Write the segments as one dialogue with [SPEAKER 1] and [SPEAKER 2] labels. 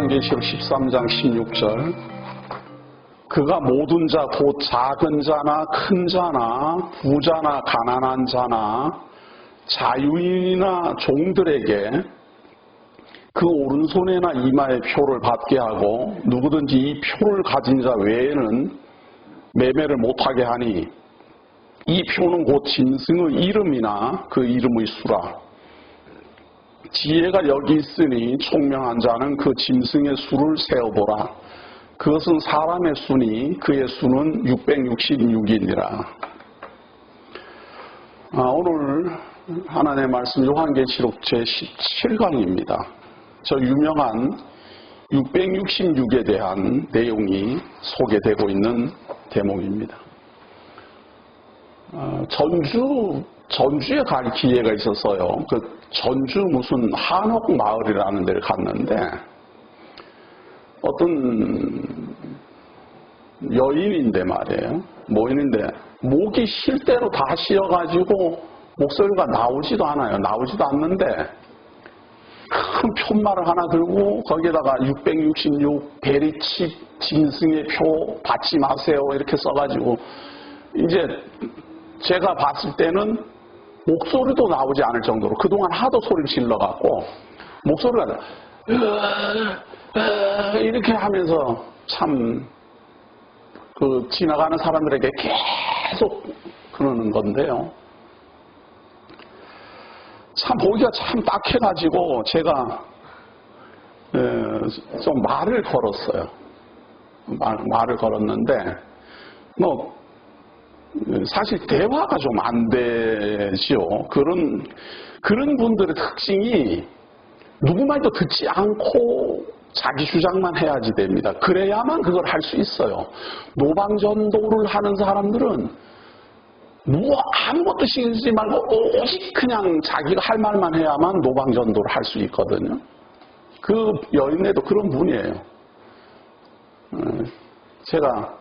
[SPEAKER 1] 요한계시록 13장 16절 그가 모든 자 곧 작은 자나 큰 자나 부자나 가난한 자나 자유인이나 종들에게 그 오른손에나 이마에 표를 받게 하고 누구든지 이 표를 가진 자 외에는 매매를 못하게 하니 이 표는 곧 짐승의 이름이나 그 이름의 수라. 지혜가 여기 있으니 총명한 자는 그 짐승의 수를 세어보라. 그것은 사람의 수니 그의 수는 666이니라. 오늘 하나님의 말씀 요한계시록 제17강입니다. 저 유명한 666에 대한 내용이 소개되고 있는 대목입니다. 전주에 갈 기회가 있었어요. 그 전주 무슨 한옥 마을이라는 데를 갔는데 어떤 여인인데 말이에요. 모인인데 목이 쉴 대로 다 쉬어가지고 목소리가 나오지도 않아요. 나오지도 않는데 큰 편말을 하나 들고 거기에다가 666 베리칩 짐승의 표 받지 마세요 이렇게 써가지고 이제 제가 봤을 때는 목소리도 나오지 않을 정도로 그동안 하도 소리를 질러갖고 목소리가 이렇게 하면서 참 그 지나가는 사람들에게 계속 그러는 건데요. 참 보기가 참 딱해가지고 제가 좀 말을 걸었어요. 말을 걸었는데 뭐 사실 대화가 좀 안 되죠. 그런 분들의 특징이 누구 말도 듣지 않고 자기 주장만 해야지 됩니다. 그래야만 그걸 할 수 있어요. 노방전도를 하는 사람들은 아무것도 신경 쓰지 말고 오직 그냥 자기가 할 말만 해야만 노방전도를 할 수 있거든요. 그 여인네도 그런 분이에요. 제가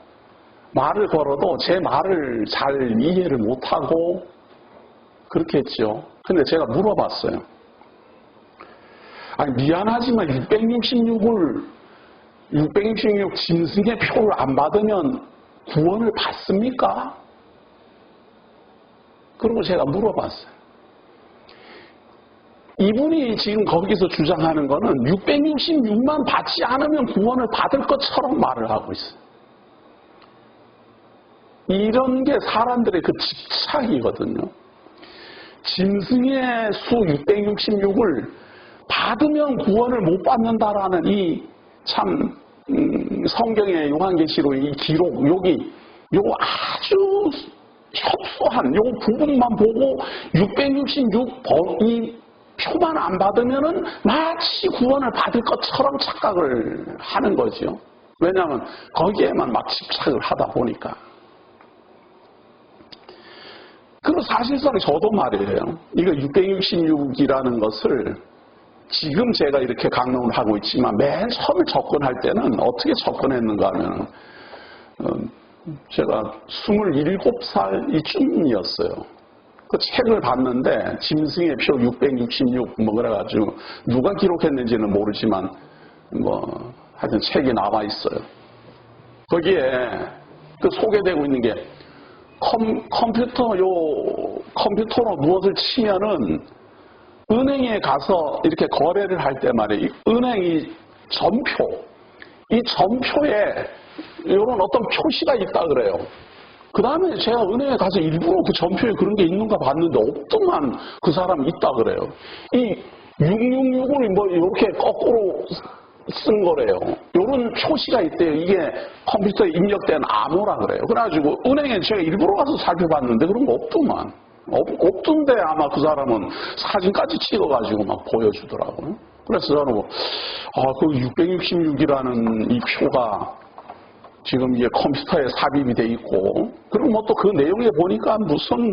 [SPEAKER 1] 말을 걸어도 제 말을 잘 이해를 못하고 그렇게 했죠. 근데 제가 물어봤어요. 아니 미안하지만 666 짐승의 표를 안 받으면 구원을 받습니까? 그러고 제가 물어봤어요. 이분이 지금 거기서 주장하는 거는 666만 받지 않으면 구원을 받을 것처럼 말을 하고 있어요. 이런 게 사람들의 그 집착이거든요. 짐승의 수 666을 받으면 구원을 못 받는다라는 이 참 성경의 요한계시록 이 기록 요거 아주 협소한 요 부분만 보고 666번 이 표만 안 받으면은 마치 구원을 받을 것처럼 착각을 하는 거죠. 왜냐하면 거기에만 막 집착을 하다 보니까. 그리고 사실상 저도 말이에요. 이거 666이라는 것을 지금 제가 이렇게 강론을 하고 있지만 맨 처음에 접근할 때는 어떻게 접근했는가 하면 제가 27살 이쯤이었어요. 그 책을 봤는데 짐승의 표 666 뭐 그래가지고 누가 기록했는지는 모르지만 뭐 하여튼 책이 나와 있어요. 거기에 그 소개되고 있는 게 컴퓨터로 무엇을 치면은 은행에 가서 이렇게 거래를 할 때 말이에요. 은행이 이 전표에 이런 어떤 표시가 있다 그래요. 그 다음에 제가 은행에 가서 일부러 그 전표에 그런 게 있는가 봤는데 없더만 그 사람이 있다 그래요. 이 666을 뭐 이렇게 거꾸로 쓴 거래요. 이런 표시가 있대요. 이게 컴퓨터에 입력된 암호라 그래요. 그래가지고 은행에 제가 일부러 가서 살펴봤는데 그런 거 없더만. 없던데 아마 그 사람은 사진까지 찍어가지고 막 보여주더라고요. 그래서 저는 그 666이라는 이 표가 지금 이게 컴퓨터에 삽입이 돼 있고 그리고 뭐 또 그 내용에 보니까 무슨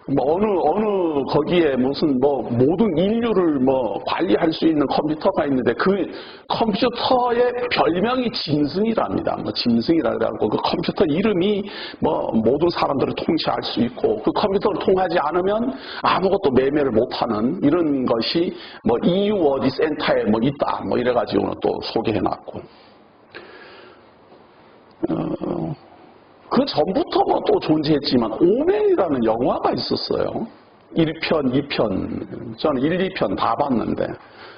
[SPEAKER 1] 뭐 어느 거기에 무슨 뭐 모든 인류를 뭐 관리할 수 있는 컴퓨터가 있는데 그 컴퓨터의 별명이 짐승이랍니다. 뭐 짐승이라 그래갖고 그 컴퓨터 이름이 뭐 모든 사람들을 통치할 수 있고 그 컴퓨터를 통하지 않으면 아무것도 매매를 못하는 이런 것이 뭐 EU 어디 센터에 뭐 있다 뭐 이래가지고 또 소개해놨고 그 전부터 뭐 또 존재했지만 오맨이라는 영화가 있었어요. 1편, 2편, 저는 1, 2편 다 봤는데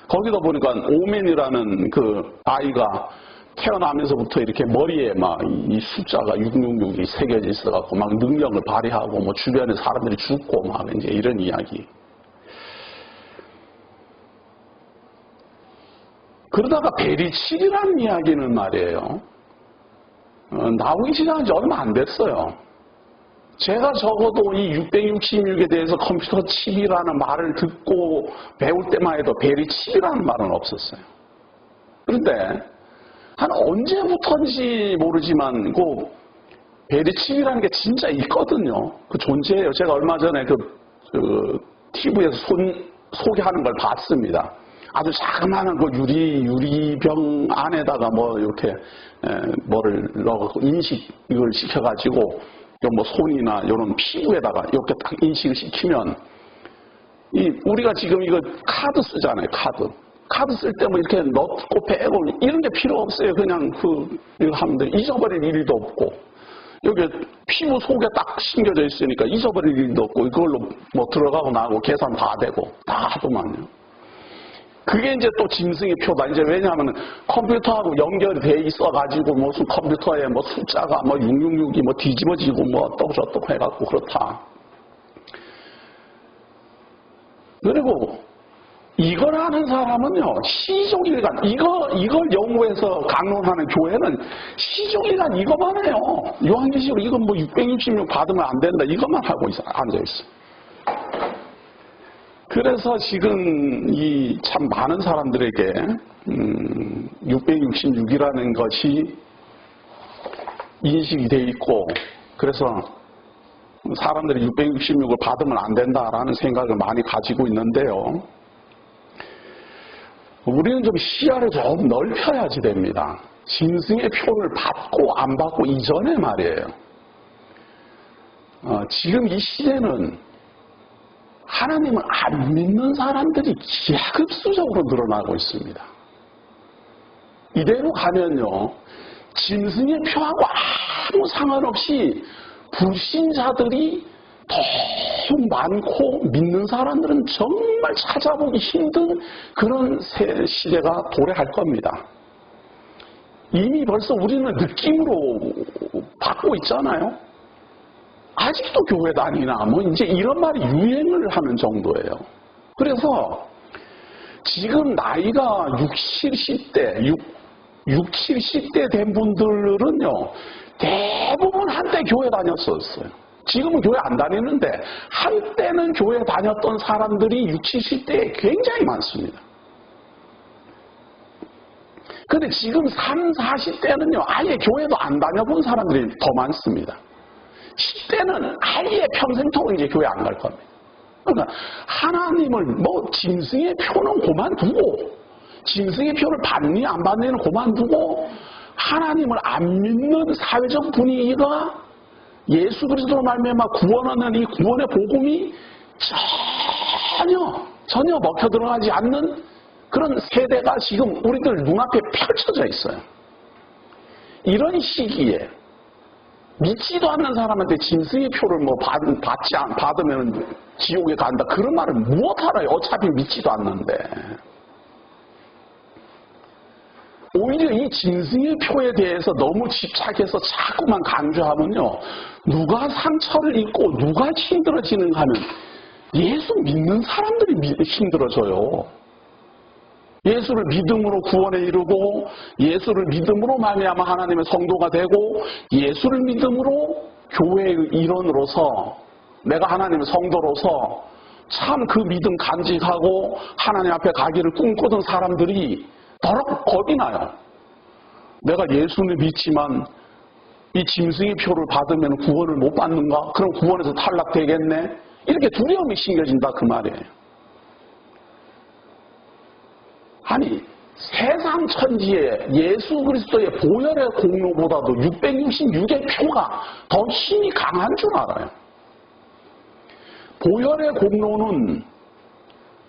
[SPEAKER 1] 거기다 보니까 오맨이라는 그 아이가 태어나면서부터 이렇게 머리에 막 이 숫자가 666이 새겨져 있어갖고 막 능력을 발휘하고 뭐 주변에 사람들이 죽고 막 이제 이런 이야기. 그러다가 베리칠이라는 이야기는 말이에요. 나오기 시작한 지 얼마 안 됐어요. 제가 적어도 이 666에 대해서 컴퓨터 칩이라는 말을 듣고 배울 때만 해도 베리 칩이라는 말은 없었어요. 그런데 한 언제부터인지 모르지만 그 베리 칩이라는 게 진짜 있거든요. 그 존재해요. 제가 얼마 전에 그 TV에서 소개하는 걸 봤습니다. 아주 자그마한 그 유리병 안에다가 뭐 이렇게 뭐를 넣고 인식을 시켜가지고 뭐 손이나 이런 피부에다가 이렇게 딱 인식을 시키면 우리가 지금 이거 카드 쓰잖아요. 카드 쓸 때 뭐 이렇게 넣고 빼고 이런 게 필요 없어요. 그냥 이거 하면 돼. 잊어버릴 일도 없고 여기 피부 속에 딱 심겨져 있으니까 잊어버릴 일도 없고 이걸로 뭐 들어가고 나가고 계산 다 되고 다 하더만요. 그게 이제 또 짐승의 표다. 이제 왜냐하면 컴퓨터하고 연결이 돼 있어가지고 무슨 컴퓨터에 뭐 숫자가 뭐 666이 뭐 뒤집어지고 뭐 어떡저떡 해갖고 그렇다. 그리고 이걸 하는 사람은요, 시종일관, 이걸 연구해서 강론하는 교회는 시종일관 이것만 해요. 요한계시록 이건 뭐 666 받으면 안 된다. 이것만 하고 앉아있어. 그래서 지금 이 참 많은 사람들에게 666이라는 것이 인식이 돼 있고 그래서 사람들이 666을 받으면 안 된다라는 생각을 많이 가지고 있는데요. 우리는 좀 시야를 좀 넓혀야지 됩니다. 짐승의 표를 받고 안 받고 이전에 말이에요. 지금 이 시대는 하나님을 안 믿는 사람들이 기하급수적으로 늘어나고 있습니다. 이대로 가면요, 짐승의 표하고 아무 상관없이 불신자들이 너무 많고 믿는 사람들은 정말 찾아보기 힘든 그런 시대가 도래할 겁니다. 이미 벌써 우리는 느낌으로 받고 있잖아요. 아직도 교회 다니나 뭐 이제 이런 말이 유행을 하는 정도예요. 그래서 지금 나이가 60, 70대 된 분들은요 대부분 한때 교회 다녔었어요. 지금은 교회 안 다니는데 한때는 교회 다녔던 사람들이 60, 70대에 굉장히 많습니다. 근데 지금 30, 40대는요 아예 교회도 안 다녀본 사람들이 더 많습니다. 10대는 아예 평생토록 이제 교회 안 갈 겁니다. 그러니까 하나님을 뭐 짐승의 표는 그만두고 짐승의 표를 받니 안 받니는 그만두고 하나님을 안 믿는 사회적 분위기가 예수 그리스도로 말미암아 구원하는 이 구원의 복음이 전혀 먹혀 들어가지 않는 그런 세대가 지금 우리들 눈앞에 펼쳐져 있어요. 이런 시기에 믿지도 않는 사람한테 짐승의 표를 뭐 받으면 지옥에 간다. 그런 말은 무엇 알아요? 어차피 믿지도 않는데. 오히려 이 짐승의 표에 대해서 너무 집착해서 자꾸만 강조하면요. 누가 상처를 입고 누가 힘들어지는가 하면 예수 믿는 사람들이 힘들어져요. 예수를 믿음으로 구원에 이르고 예수를 믿음으로 말미암아 하나님의 성도가 되고 예수를 믿음으로 교회의 일원으로서 내가 하나님의 성도로서 참 그 믿음 간직하고 하나님 앞에 가기를 꿈꾸던 사람들이 더럽 겁이 나요. 내가 예수를 믿지만 이 짐승의 표를 받으면 구원을 못 받는가? 그럼 구원에서 탈락되겠네? 이렇게 두려움이 심겨진다 그 말이에요. 아니 세상 천지에 예수 그리스도의 보혈의 공로보다도 666의 표가 더 힘이 강한 줄 알아요. 보혈의 공로는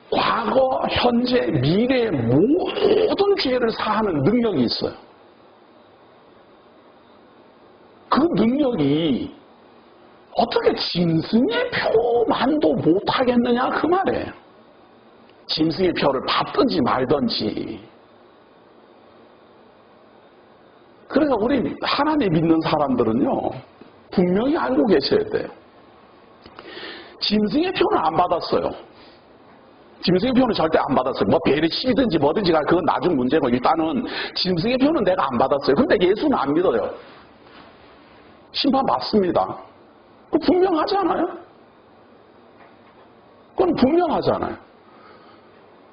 [SPEAKER 1] 과거, 현재, 미래의 모든 죄를 사하는 능력이 있어요. 그 능력이 어떻게 짐승의 표만도 못하겠느냐 그 말이에요. 짐승의 표를 받든지 말든지. 그래서 우리 하나님 믿는 사람들은요 분명히 알고 계셔야 돼요. 짐승의 표는 안 받았어요. 짐승의 표는 절대 안 받았어요. 뭐 베리십이든지 뭐든지 그건 나중 문제고 일단은 짐승의 표는 내가 안 받았어요. 근데 예수는 안 믿어요. 심판 받습니다. 그건 분명하지 않아요? 그건 분명하잖아요.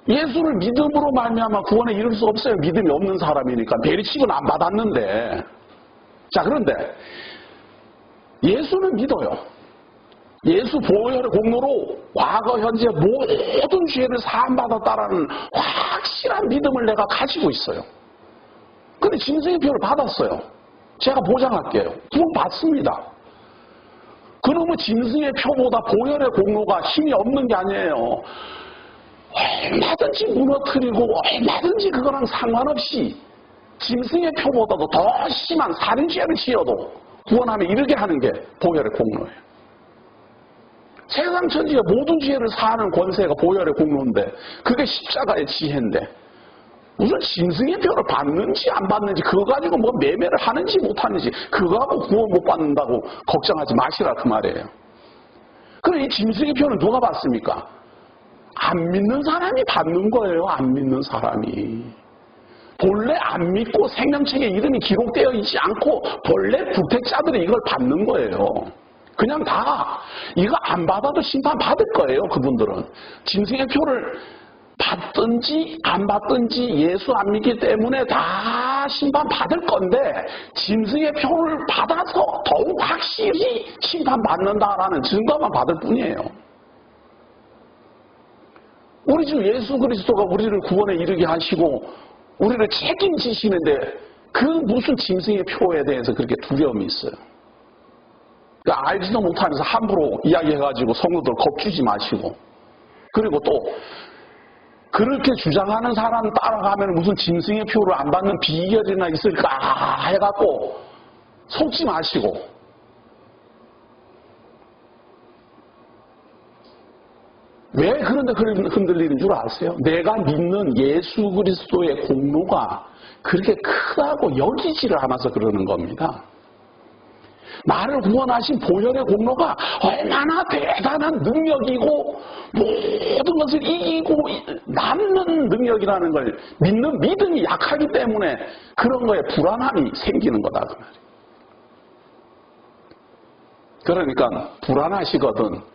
[SPEAKER 1] 예수를 믿음으로 말미암아 구원에 이를 수 없어요. 믿음이 없는 사람이니까. 베리십은 안 받았는데. 자, 그런데 예수는 믿어요. 예수 보혈의 공로로 과거 현재 모든 죄를 사함받았다라는 확실한 믿음을 내가 가지고 있어요. 근데 짐승의 표를 받았어요. 제가 보장할게요. 구원 받습니다. 그러면 짐승의 표보다 보혈의 공로가 힘이 없는 게 아니에요. 얼마든지 무너뜨리고 얼마든지 그거랑 상관없이 짐승의 표보다도 더 심한 살인죄를 지어도 구원함에 이르게 하는 게 보혈의 공로예요. 세상 천지의 모든 죄를 사하는 권세가 보혈의 공로인데 그게 십자가의 지혜인데 무슨 짐승의 표를 받는지 안 받는지 그거 가지고 뭐 매매를 하는지 못하는지 그거 하고 구원 못 받는다고 걱정하지 마시라 그 말이에요. 그럼 이 짐승의 표는 누가 받습니까? 안 믿는 사람이 받는 거예요. 안 믿는 사람이. 본래 안 믿고 생명책에 이름이 기록되어 있지 않고 본래 부택자들이 이걸 받는 거예요. 그냥 다 이거 안 받아도 심판 받을 거예요. 그분들은. 짐승의 표를 받든지 안 받든지 예수 안 믿기 때문에 다 심판 받을 건데 짐승의 표를 받아서 더욱 확실히 심판 받는다라는 증거만 받을 뿐이에요. 우리 주 예수 그리스도가 우리를 구원에 이르게 하시고 우리를 책임지시는데 그 무슨 짐승의 표에 대해서 그렇게 두려움이 있어요. 그러니까 알지도 못하면서 함부로 이야기해가지고 성도들 겁주지 마시고 그리고 또 그렇게 주장하는 사람 따라가면 무슨 짐승의 표를 안 받는 비결이나 있을까 해갖고 속지 마시고 왜 그런데 흔들리는 줄 아세요? 내가 믿는 예수 그리스도의 공로가 그렇게 크다고 여기지를 않아서 그러는 겁니다. 나를 구원하신 보혈의 공로가 얼마나 대단한 능력이고 모든 것을 이기고 남는 능력이라는 걸 믿는 믿음이 약하기 때문에 그런 거에 불안함이 생기는 거다 그 말이에요. 그러니까 불안하시거든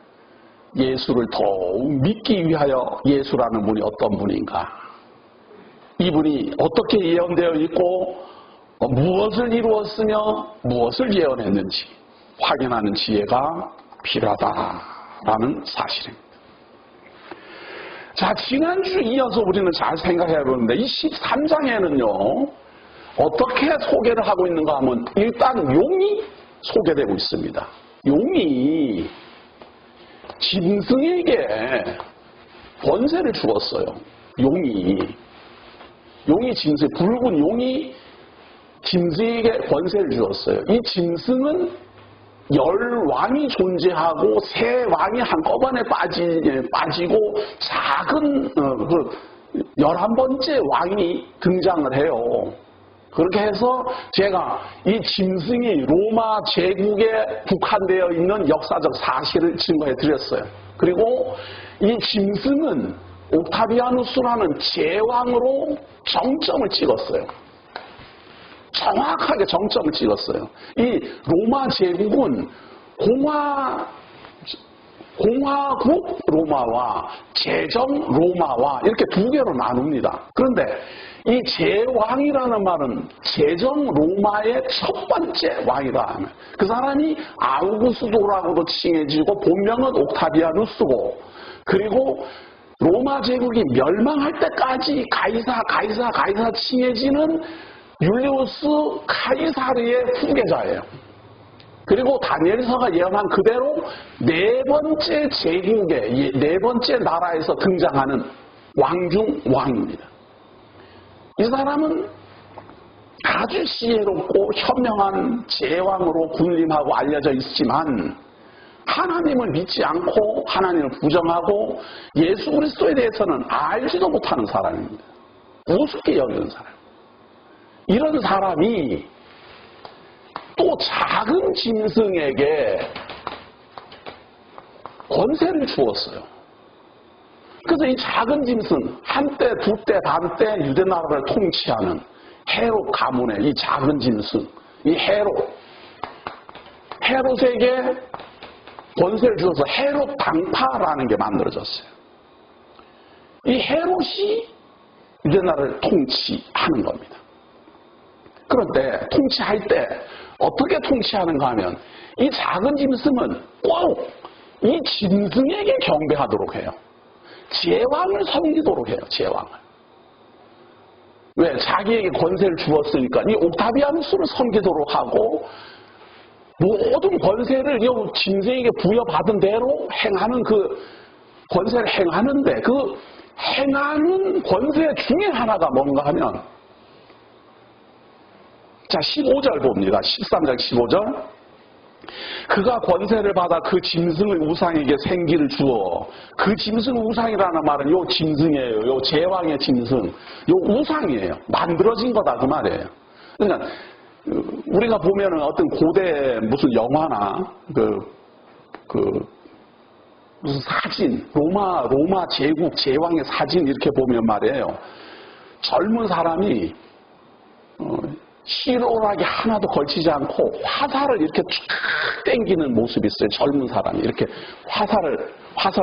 [SPEAKER 1] 예수를 더욱 믿기 위하여 예수라는 분이 어떤 분인가, 이분이 어떻게 예언되어 있고 무엇을 이루었으며 무엇을 예언했는지 확인하는 지혜가 필요하다라는 사실입니다. 자, 지난주 이어서 우리는 잘 생각해 보는데 이 13장에는요 어떻게 소개를 하고 있는가 하면 일단 용이 소개되고 있습니다. 용이 짐승에게 권세를 주었어요. 용이 짐승, 붉은 용이 짐승에게 권세를 주었어요. 이 짐승은 10왕이 존재하고 3왕이 한꺼번에 빠지고 작은 11번째 왕이 등장을 해요. 그렇게 해서 제가 이 짐승이 로마 제국에 국한되어 있는 역사적 사실을 증거해 드렸어요. 그리고 이 짐승은 옥타비아누스라는 제왕으로 정점을 찍었어요. 정확하게 정점을 찍었어요. 이 로마 제국은 공화국 로마와 제정 로마와 이렇게 두 개로 나눕니다. 그런데 이 제왕이라는 말은 제정 로마의 첫 번째 왕이다. 그 사람이 아우구스도라고도 칭해지고 본명은 옥타비아누스고, 그리고 로마 제국이 멸망할 때까지 가이사 칭해지는 율리우스 카이사르의 후계자예요. 그리고 다니엘서가 예언한 그대로 네 번째 제국의 네 번째 나라에서 등장하는 왕 중 왕입니다. 이 사람은 아주 지혜롭고 현명한 제왕으로 군림하고 알려져 있지만 하나님을 믿지 않고 하나님을 부정하고 예수 그리스도에 대해서는 알지도 못하는 사람입니다. 우습게 여기는 사람. 이런 사람이 또 작은 짐승에게 권세를 주었어요. 그래서 이 작은 짐승, 한때, 두때, 반때 유대 나라를 통치하는 헤롯 가문의 이 작은 짐승, 이 헤롯에게 권세를 주어서 헤롯 당파라는 게 만들어졌어요. 이 헤롯이 유대 나라를 통치하는 겁니다. 그런데 통치할 때 어떻게 통치하는가 하면 이 작은 짐승은 꼭 이 짐승에게 경배하도록 해요. 제왕을 섬기도록 해요. 제왕을. 왜? 자기에게 권세를 주었으니까 이 옥타비아누스를 섬기도록 하고 모든 권세를 이 짐승에게 부여받은 대로 행하는 그 권세를 행하는데 그 행하는 권세 중에 하나가 뭔가 하면 자 15절 봅니다. 13장 15절 그가 권세를 받아 그 짐승의 우상에게 생기를 주어 그 짐승 우상이라는 말은 요 짐승이에요. 요 제왕의 짐승. 요 우상이에요. 만들어진 거다 그 말이에요. 그러니까 우리가 보면은 어떤 고대 무슨 영화나 무슨 사진 로마 제국 제왕의 사진 이렇게 보면 말이에요. 젊은 사람이 실오락이 하나도 걸치지 않고 화살을 이렇게 쫙 당기는 모습이 있어요. 젊은 사람이 이렇게 화살을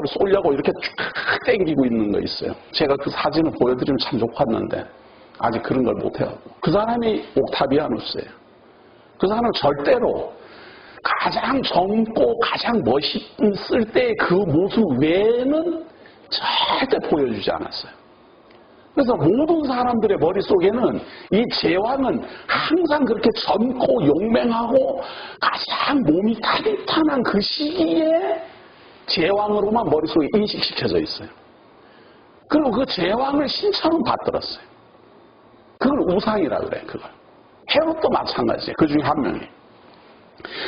[SPEAKER 1] 쏘려고 이렇게 쫙 당기고 있는 거 있어요. 제가 그 사진을 보여드리면 참 좋았는데 아직 그런 걸 못해요. 그 사람이 옥타비아누스예요. 그 사람은 절대로 가장 젊고 가장 멋있을 때의 그 모습 외에는 절대 보여주지 않았어요. 그래서 모든 사람들의 머릿속에는 이 제왕은 항상 그렇게 젊고 용맹하고 가장 몸이 탄탄한 그 시기에 제왕으로만 머릿속에 인식시켜져 있어요. 그리고 그 제왕을 신처럼 받들었어요. 그걸 우상이라 그래, 그걸. 헤롯도 마찬가지예요. 그 중에 한 명이.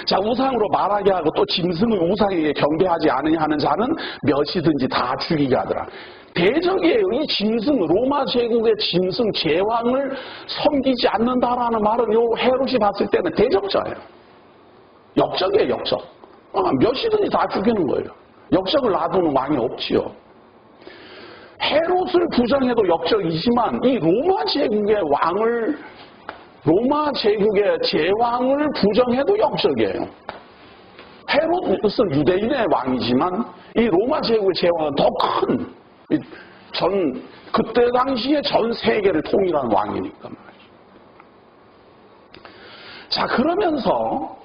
[SPEAKER 1] 자, 우상으로 말하게 하고 또 짐승의 우상에게 경배하지 않으냐 하는 자는 몇이든지 다 죽이게 하더라. 대적이에요. 이 짐승, 로마 제국의 짐승 제왕을 섬기지 않는다라는 말은 요 헤롯이 봤을 때는 대적자예요. 역적이에요, 역적. 몇이든지 다 죽이는 거예요. 역적을 놔두는 왕이 없지요. 헤롯을 부정해도 역적이지만 이 로마 제국의 제왕을 부정해도 역적이에요. 헤롯은 유대인의 왕이지만 이 로마 제국의 제왕은 더 큰 그때 당시에 전 세계를 통일한 왕이니까 말이죠. 자, 그러면서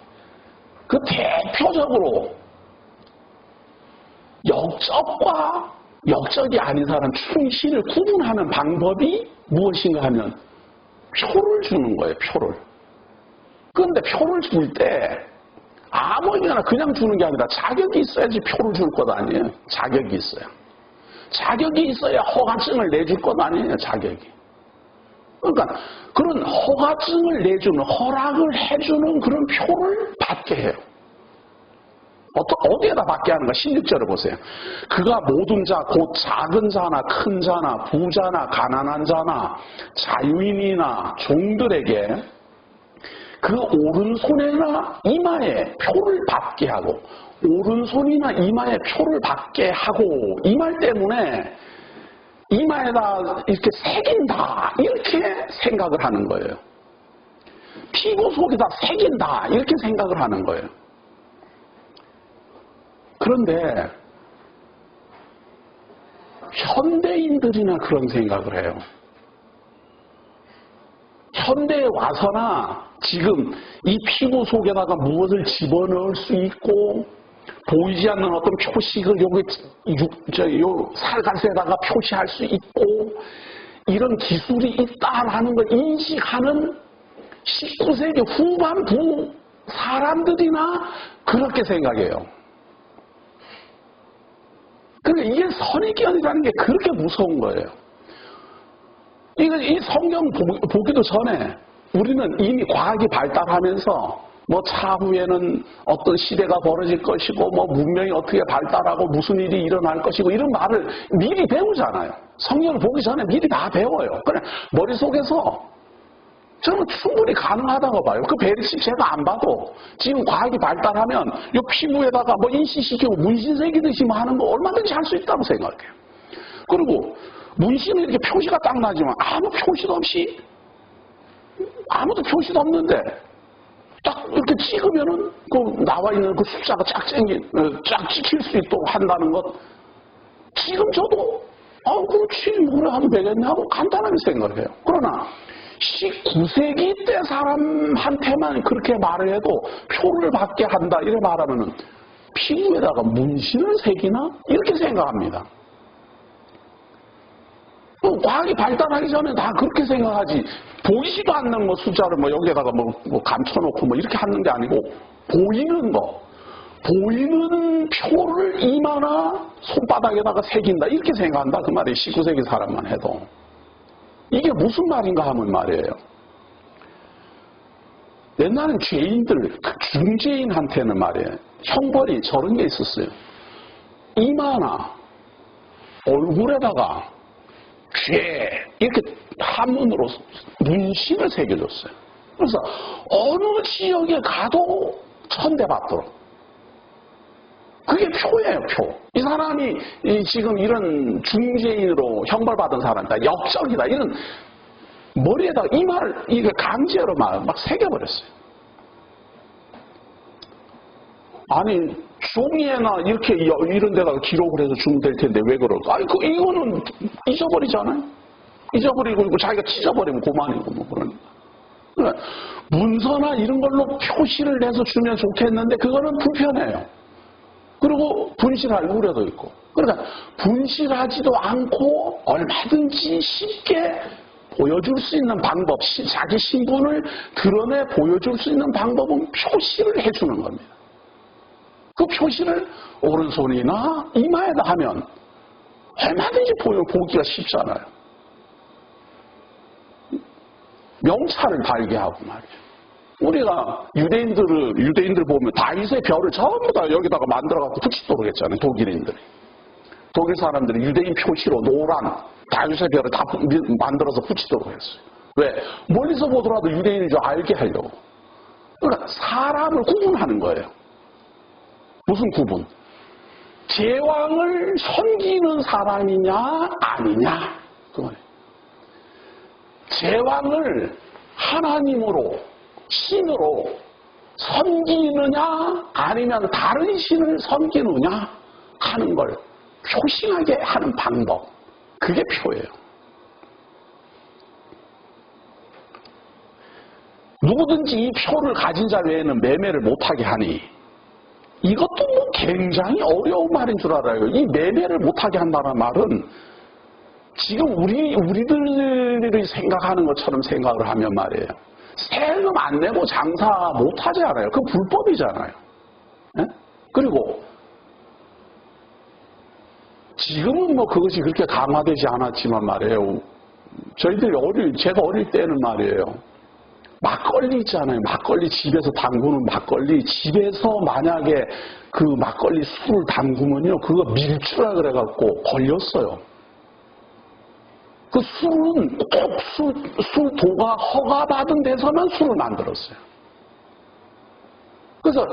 [SPEAKER 1] 그 대표적으로 역적과 역적이 아닌 사람 충신을 구분하는 방법이 무엇인가 하면 표를 주는 거예요, 표를. 그런데 표를 줄 때 아무리나 그냥 주는 게 아니라 자격이 있어야지 표를 줄 것 아니에요. 자격이 있어야. 자격이 있어야 허가증을 내줄 것 아니에요, 자격이. 그러니까 그런 허가증을 내주는, 허락을 해주는 그런 표를 받게 해요. 어디에다 받게 하는가? 16절을 보세요. 그가 모든 자, 곧 작은 자나 큰 자나 부자나 가난한 자나 자유인이나 종들에게 그 오른손이나 이마에 표를 받게 하고, 오른손이나 이마에 표를 받게 하고, 이 말 때문에 이마에다 이렇게 새긴다, 이렇게 생각을 하는 거예요. 피고 속에다 새긴다, 이렇게 생각을 하는 거예요. 그런데 현대인들이나 그런 생각을 해요. 현대에 와서나 지금 이 피부 속에다가 무엇을 집어넣을 수 있고 보이지 않는 어떤 표식을 요 살갗에다가 표시할 수 있고 이런 기술이 있다라는 걸 인식하는 19세기 후반부 사람들이나 그렇게 생각해요. 그러니까 이게 선입견이라는 게 그렇게 무서운 거예요. 이 성경 보기도 전에 우리는 이미 과학이 발달하면서 뭐 차후에는 어떤 시대가 벌어질 것이고 뭐 문명이 어떻게 발달하고 무슨 일이 일어날 것이고 이런 말을 미리 배우잖아요. 성경을 보기 전에 미리 다 배워요. 그냥 머릿속에서 저는 충분히 가능하다고 봐요. 그 베리칩 제가 안 봐도 지금 과학이 발달하면 이 피부에다가 뭐 인식시키고 문신 새기듯이 뭐 하는 거 얼마든지 할 수 있다고 생각해요. 그리고 문신은 이렇게 표시가 딱 나지만 아무 표시도 없이 아무도 표시도 없는데 딱 이렇게 찍으면은 그 나와 있는 그 숫자가 쫙 찍힐 수 있도록 한다는 것 지금 저도 그렇지 뭐래 하면 되겠네 하고 간단하게 생각해요. 그러나 19세기 때 사람한테만 그렇게 말을 해도 표를 받게 한다 이렇게 말하면은 피부에다가 문신을 새기나 이렇게 생각합니다. 과학이 발달하기 전에 다 그렇게 생각하지 보이지도 않는 뭐 숫자를 뭐 여기에다가 뭐 감춰놓고 뭐 이렇게 하는 게 아니고 보이는 거 보이는 표를 이마나 손바닥에다가 새긴다 이렇게 생각한다 그 말이에요. 19세기 사람만 해도 이게 무슨 말인가 하면 말이에요. 옛날엔 죄인들 그 중죄인한테는 말이에요. 형벌이 저런 게 있었어요. 이마나 얼굴에다가 죄 이렇게 한문으로 문신을 새겨줬어요. 그래서 어느 지역에 가도 천대받도록 그게 표예요. 표. 이 사람이 지금 이런 중죄인으로 형벌받은 사람이다 역적이다 이런 머리에다가 이마를 이게 강제로 막 새겨버렸어요. 아니 종이에나 이렇게 이런 데다가 기록을 해서 주면 될 텐데 왜 그럴까? 아니 이거는 잊어버리잖아요. 잊어버리고 자기가 찢어버리면 그만이고 뭐 그러니까. 그러니까 문서나 이런 걸로 표시를 내서 주면 좋겠는데 그거는 불편해요. 그리고 분실할 우려도 있고. 그러니까 분실하지도 않고 얼마든지 쉽게 보여줄 수 있는 방법, 자기 신분을 드러내 보여줄 수 있는 방법은 표시를 해주는 겁니다. 그 표시를 오른손이나 이마에다 하면 얼마든지 보기가 쉽잖아요. 명찰을 달게 하고 말이에요. 우리가 유대인들 보면 다윗의 별을 전부 다 여기다가 만들어갖고 붙이도록 했잖아요. 독일인들이. 독일 사람들이 유대인 표시로 노란 다윗의 별을 다 만들어서 붙이도록 했어요. 왜? 멀리서 보더라도 유대인인 줄 알게 하려고. 그러니까 사람을 구분하는 거예요. 무슨 구분? 제왕을 섬기는 사람이냐 아니냐 그거예요. 제왕을 하나님으로 신으로 섬기느냐 아니면 다른 신을 섬기느냐 하는 걸 표시하게 하는 방법 그게 표예요. 누구든지 이 표를 가진 자 외에는 매매를 못하게 하니 이것도 뭐 굉장히 어려운 말인 줄 알아요. 이 매매를 못하게 한다는 말은 지금 우리들이 생각하는 것처럼 생각을 하면 말이에요. 세금 안 내고 장사 못하지 않아요. 그건 불법이잖아요. 네? 그리고 지금은 뭐 그것이 그렇게 강화되지 않았지만 말이에요. 제가 어릴 때는 말이에요. 막걸리 있잖아요. 막걸리 집에서 담그는 막걸리 집에서 만약에 그 막걸리 술을 담그면요. 그거 밀주라 그래갖고 걸렸어요. 그 술은 꼭 술도가 허가받은 데서만 술을 만들었어요. 그래서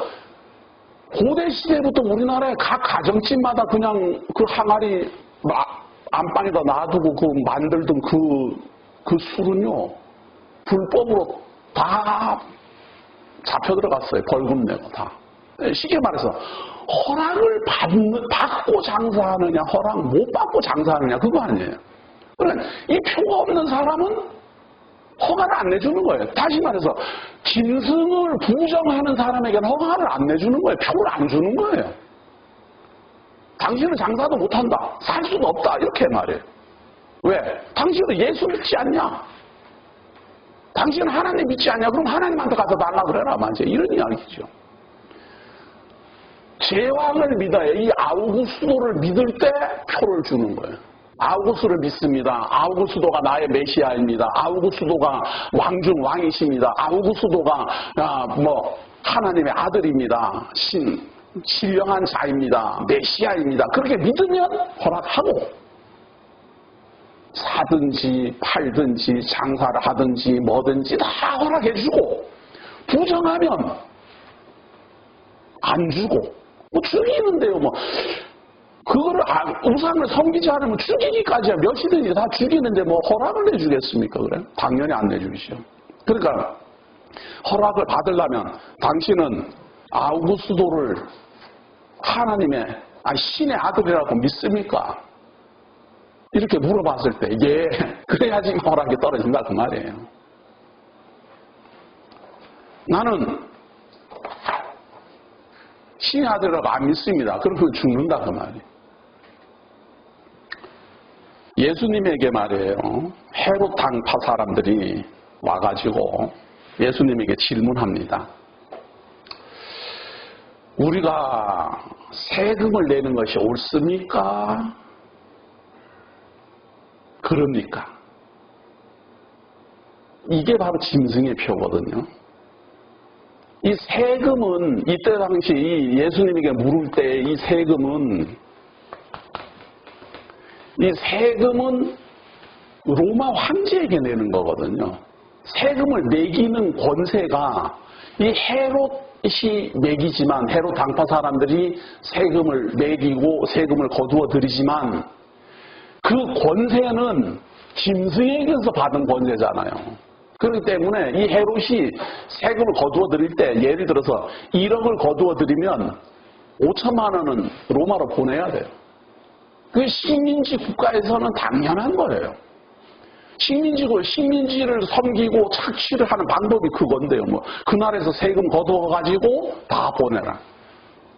[SPEAKER 1] 고대 시대부터 우리나라의 각 가정집마다 그냥 그 항아리 안방에다 놔두고 그 만들던 그 술은요. 불법으로 다 잡혀 들어갔어요. 벌금 내고 다. 쉽게 말해서 허락을 받고 장사하느냐, 허락 못 받고 장사하느냐, 그거 아니에요. 그러니까 이 표가 없는 사람은 허가를 안 내주는 거예요. 다시 말해서 짐승을 부정하는 사람에게는 허가를 안 내주는 거예요. 표를 안 주는 거예요. 당신은 장사도 못한다. 살 수도 없다. 이렇게 말해요. 왜? 당신은 예수 믿지 않냐? 당신은 하나님 믿지 않냐? 그럼 하나님한테 가서 달라 그래라. 맞아. 이런 이야기죠. 제왕을 믿어야 이 아우구스도를 믿을 때 표를 주는 거예요. 아우구스도를 믿습니다. 아우구스도가 나의 메시아입니다. 아우구스도가 왕중 왕이십니다. 아우구스도가 하나님의 아들입니다. 신령한 자입니다. 메시아입니다. 그렇게 믿으면 허락하고 사든지 팔든지 장사를 하든지 뭐든지 다 허락해주고 부정하면 안 주고 죽이는데요. 그거를 우상을 섬기지 않으면 죽이기까지야. 몇이든지 다 죽이는데 허락을 내주겠습니까? 그래? 당연히 안 내주시죠. 그러니까 허락을 받으려면 당신은 아우구스도를 하나님의 신의 아들이라고 믿습니까? 이렇게 물어봤을 때 예, 그래야지 허락이 떨어진다 그 말이에요. 나는 신의 아들이라고 안 믿습니다. 그러면 죽는다 그 말이에요. 예수님에게 말이에요. 헤롯 당파 사람들이 와가지고 예수님에게 질문합니다. 우리가 세금을 내는 것이 옳습니까? 그럽니까? 이게 바로 짐승의 표거든요. 이 세금은 이때 당시 예수님에게 물을 때 이 세금은 로마 황제에게 내는 거거든요. 세금을 매기는 권세가 이 헤롯이 매기지만 헤롯 당파 사람들이 세금을 매기고 세금을 거두어 들이지만 그 권세는 짐승에게서 받은 권세잖아요. 그렇기 때문에 이 헤롯이 세금을 거두어 드릴 때 예를 들어서 1억을 거두어 드리면 5천만 원은 로마로 보내야 돼요. 그 식민지 국가에서는 당연한 거예요. 식민지를 섬기고 착취를 하는 방법이 그건데요. 그 나라에서 세금 거두어가지고 다 보내라.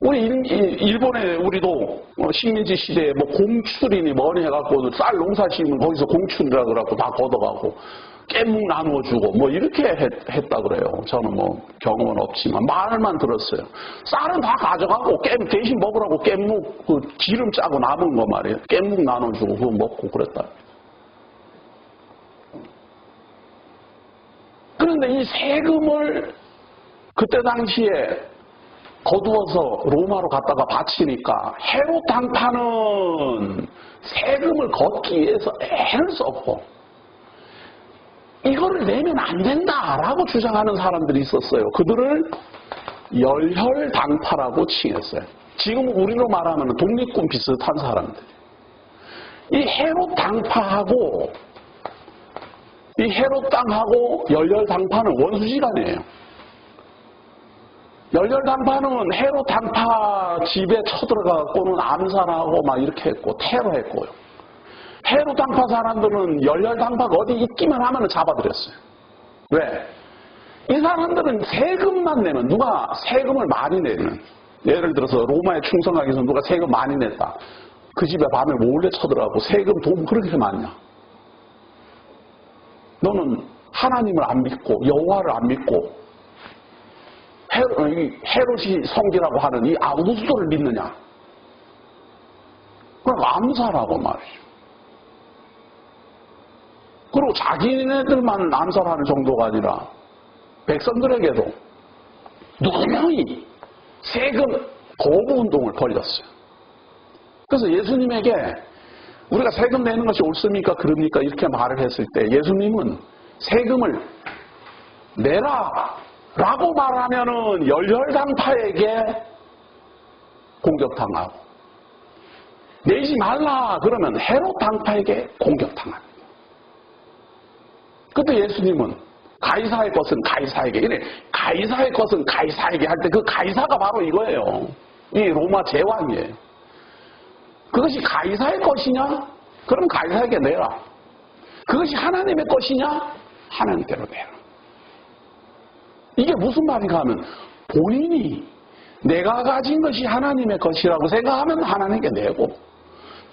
[SPEAKER 1] 우리 일본에 우리도 식민지 시대에 공출이니 뭐니 해갖고 쌀 농사 지으면 거기서 공출이라 그래갖고 다 걷어가고 깻묵 나누어주고 이렇게 했다 그래요. 저는 경험은 없지만 말만 들었어요. 쌀은 다 가져가고 대신 먹으라고 깻묵 그 기름 짜고 남은 거 말이에요. 깻묵 나눠주고 그거 먹고 그랬다. 그런데 이 세금을 그때 당시에 거두어서 로마로 갔다가 바치니까 헤롯 당파는 세금을 걷기 위해서 애를 썼고 이거를 내면 안 된다라고 주장하는 사람들이 있었어요. 그들을 열혈당파라고 칭했어요. 지금 우리로 말하면 독립군 비슷한 사람들. 이 헤롯 당파하고 이 헤롯 당하고 열혈당파는 원수지간이에요. 열혈당파는 헤롯 당파 집에 쳐들어가고는 암살하고 이렇게 했고 테러했고요. 헤롯 당파 사람들은 열혈당파가 어디 있기만 하면 잡아들였어요. 왜? 이 사람들은 세금만 내면 누가 세금을 많이 내면 예를 들어서 로마에 충성하기 위해서 누가 세금 많이 냈다. 그 집에 밤에 몰래 쳐들어가고 세금 돈 그렇게 많냐? 너는 하나님을 안 믿고 여호와를 안 믿고 헤롯이 성기라고 하는 이 아우구스도를 믿느냐? 그럼 암살하고 말이죠. 그리고 자기네들만 암살하는 정도가 아니라 백성들에게도 누구명이 세금 거부 운동을 벌였어요. 그래서 예수님에게 우리가 세금 내는 것이 옳습니까? 그럽니까? 이렇게 말을 했을 때 예수님은 세금을 내라 라고 말하면은 열혈당파에게 공격당하고 내지 말라 그러면 헤롯 당파에게 공격당합니다. 그때 예수님은 가이사의 것은 가이사에게, 가이사의 것은 가이사에게 할 때 그 가이사가 바로 이거예요. 이 로마 제왕이에요. 그것이 가이사의 것이냐? 그럼 가이사에게 내라. 그것이 하나님의 것이냐? 하나님께로 내라. 이게 무슨 말인가 하면 본인이 내가 가진 것이 하나님의 것이라고 생각하면 하나님께 내고,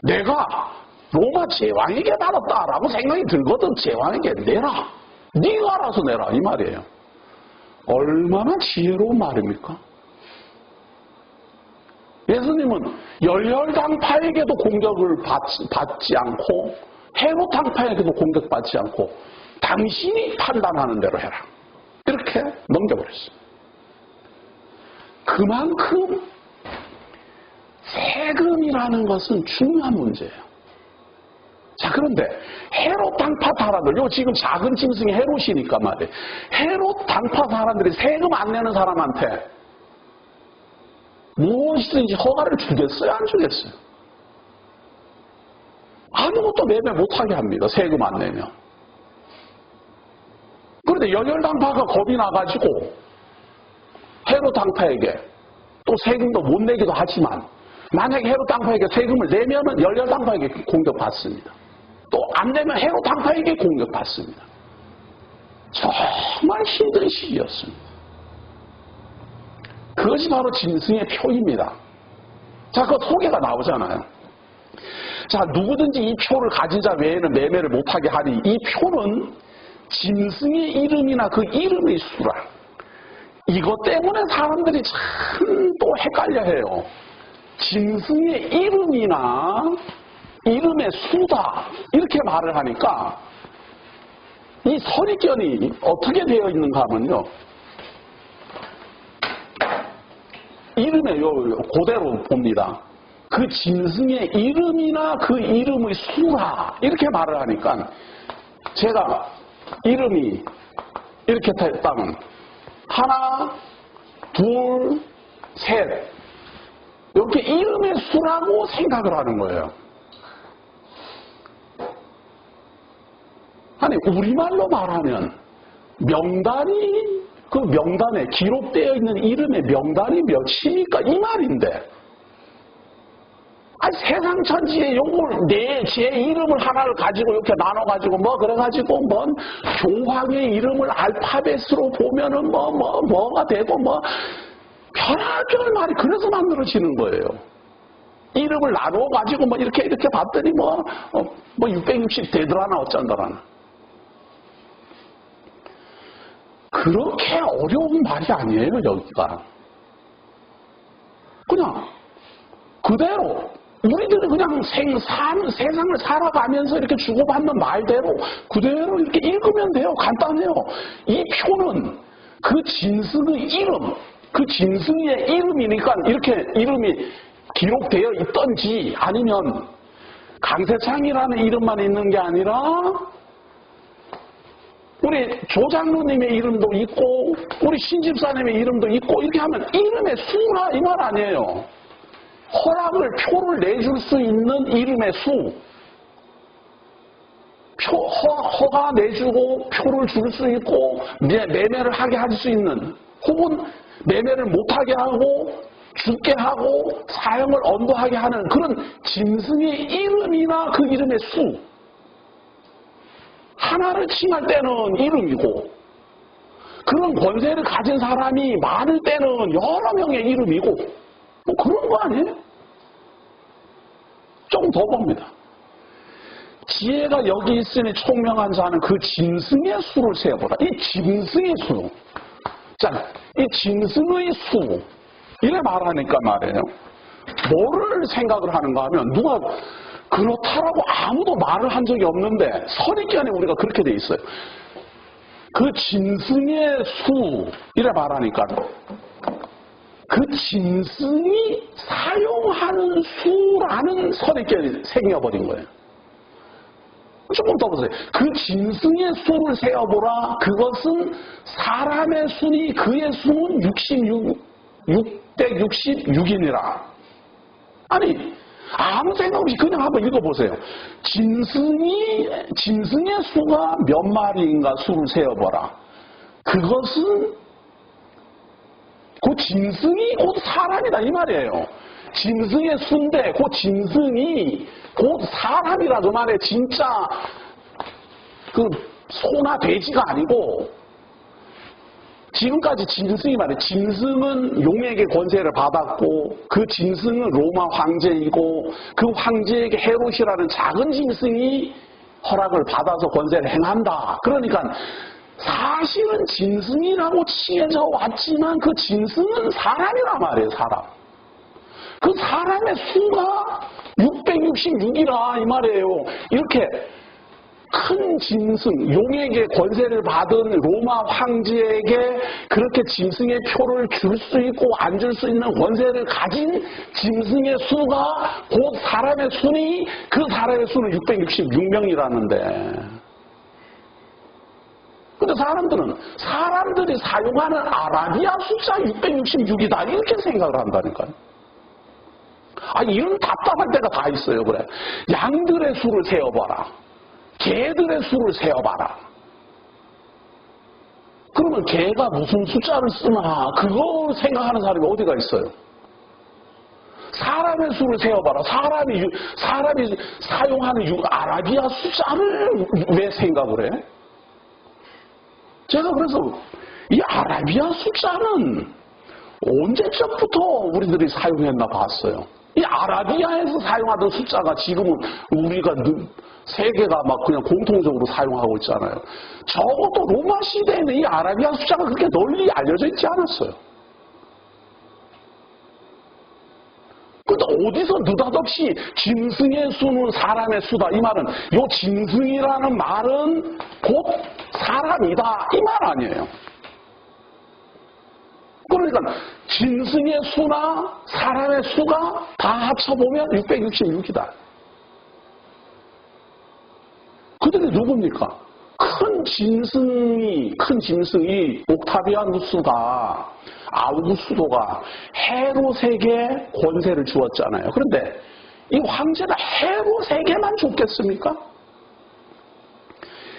[SPEAKER 1] 내가 로마 제왕에게 받았다라고 생각이 들거든 제왕에게 내라. 네가 알아서 내라 이 말이에요. 얼마나 지혜로운 말입니까? 예수님은 열혈당파에게도 공격을 받지 않고 헤롯당파에게도 공격받지 않고 당신이 판단하는 대로 해라. 이렇게 넘겨버렸어요. 그만큼 세금이라는 것은 중요한 문제예요. 자, 그런데 헤롯 당파 사람들, 요 지금 작은 짐승이 헤롯이니까 말이에요. 헤롯 당파 사람들이 세금 안 내는 사람한테 무엇이든지 허가를 주겠어요? 안 주겠어요? 아무것도 매매 못하게 합니다. 세금 안 내면. 그런데 열혈당파가 겁이 나가지고 헤롯 당파에게 또 세금도 못 내기도 하지만 만약에 헤롯 당파에게 세금을 내면은 열혈당파에게 공격받습니다. 또 안 내면 헤롯 당파에게 공격받습니다. 정말 힘든 시기였습니다. 그것이 바로 짐승의 표입니다. 자, 그 소개가 나오잖아요. 자, 누구든지 이 표를 가진 자 외에는 매매를 못하게 하니 이 표는 짐승의 이름이나 그 이름의 수라. 이것 때문에 사람들이 참 또 헷갈려 해요. 짐승의 이름이나 이름의 수다 이렇게 말을 하니까 이 선입견이 어떻게 되어 있는가 하면요. 이름에 그대로 봅니다. 그 짐승의 이름이나 그 이름의 수라 이렇게 말을 하니까 제가 이름이 이렇게 됐다면 하나, 둘, 셋 이렇게 이름의 수라고 생각을 하는 거예요. 아니 우리말로 말하면 명단이 그 명단에 기록되어 있는 이름의 명단이 몇입니까? 이 말인데 아니 세상 천지에 요걸 제 이름을 하나를 가지고 이렇게 나눠가지고 뭐 그래가지고 뭔 교황의 이름을 알파벳으로 보면은 뭐가 되고 뭐 별의별 말이 그래서 만들어지는 거예요. 이름을 나눠가지고 뭐 이렇게 봤더니 뭐 660 되더라나 어쩐더라나. 그렇게 어려운 말이 아니에요, 여기가. 그냥 그대로 우리들이 그냥 세상을 살아가면서 이렇게 주고받는 말대로 그대로 이렇게 읽으면 돼요. 간단해요. 이 표는 그 짐승의 이름, 그 짐승의 이름이니까 이렇게 이름이 기록되어 있던지 아니면 강세창이라는 이름만 있는 게 아니라 우리 조장로님의 이름도 있고 우리 신집사님의 이름도 있고 이렇게 하면 이름의 수나 이 말 아니에요. 허락을 표를 내줄 수 있는 이름의 수. 허가 내주고 표를 줄 수 있고 매매를 하게 할 수 있는 혹은 매매를 못하게 하고 죽게 하고 사형을 언도하게 하는 그런 짐승의 이름이나 그 이름의 수. 하나를 칭할 때는 이름이고 그런 권세를 가진 사람이 많을 때는 여러 명의 이름이고 뭐 그런 거 아니에요? 조금 더 봅니다. 지혜가 여기 있으니 총명한 자는 그 짐승의 수를 세어보라. 이 짐승의 수. 자, 이 짐승의 수. 이래 말하니까 말이에요. 뭐를 생각을 하는가 하면 누가 그렇다라고 아무도 말을 한 적이 없는데 선입견에 우리가 그렇게 돼 있어요. 그 짐승의 수 이래 말하니까 그 짐승이 사용하는 수라는 선입견이 생겨버린 거예요. 조금 더 보세요. 그 짐승의 수를 세어보라. 그것은 사람의 수니 그의 수는 666이니라. 아니 아무 생각 없이 그냥 한번 읽어보세요. 짐승의 수가 몇 마리인가 수를 세어보라. 그것은 그 짐승이 곧 사람이다 이 말이에요. 짐승의 수인데 그 짐승이 곧 사람이라 그 말에 진짜 그 소나 돼지가 아니고 지금까지 짐승이 말이에요. 짐승은 용에게 권세를 받았고 그 짐승은 로마 황제이고 그 황제에게 헤롯이라는 작은 짐승이 허락을 받아서 권세를 행한다. 그러니까 사실은 짐승이라고 칭해져 왔지만 그 짐승은 사람이란 말이에요. 사람. 그 사람의 수가 666이라 이 말이에요. 이렇게 큰 짐승, 용에게 권세를 받은 로마 황제에게 그렇게 짐승의 표를 줄 수 있고 안 줄 수 있는 권세를 가진 짐승의 수가 곧 사람의 수니 그 사람의 수는 666명이라는데 근데 사람들이 사용하는 아라비아 숫자 666이다 이렇게 생각을 한다니까요. 이런 답답할 때가 다 있어요. 그래. 양들의 수를 세어봐라. 개들의 수를 세어봐라. 그러면 개가 무슨 숫자를 쓰나 그걸 생각하는 사람이 어디가 있어요? 사람의 수를 세어봐라. 사람이 사용하는 아라비아 숫자를 왜 생각을 해? 제가 그래서 이 아라비아 숫자는 언제쯤부터 우리들이 사용했나 봤어요. 이 아라비아에서 사용하던 숫자가 지금은 우리가 세계가 막 그냥 공통적으로 사용하고 있잖아요. 적어도 로마 시대에는 이 아라비아 숫자가 그렇게 널리 알려져 있지 않았어요. 근데 어디서 느닷없이 짐승의 수는 사람의 수다. 이 말은 이 짐승이라는 말은 곧 사람이다. 이 말 아니에요. 그러니까 짐승의 수나 사람의 수가 다 합쳐보면 666이다. 그들이 누굽니까? 큰 짐승이 옥타비아누스가 아우구스도가 헤롯에게 권세를 주었잖아요. 그런데 이 황제가 헤롯에게만 줬겠습니까?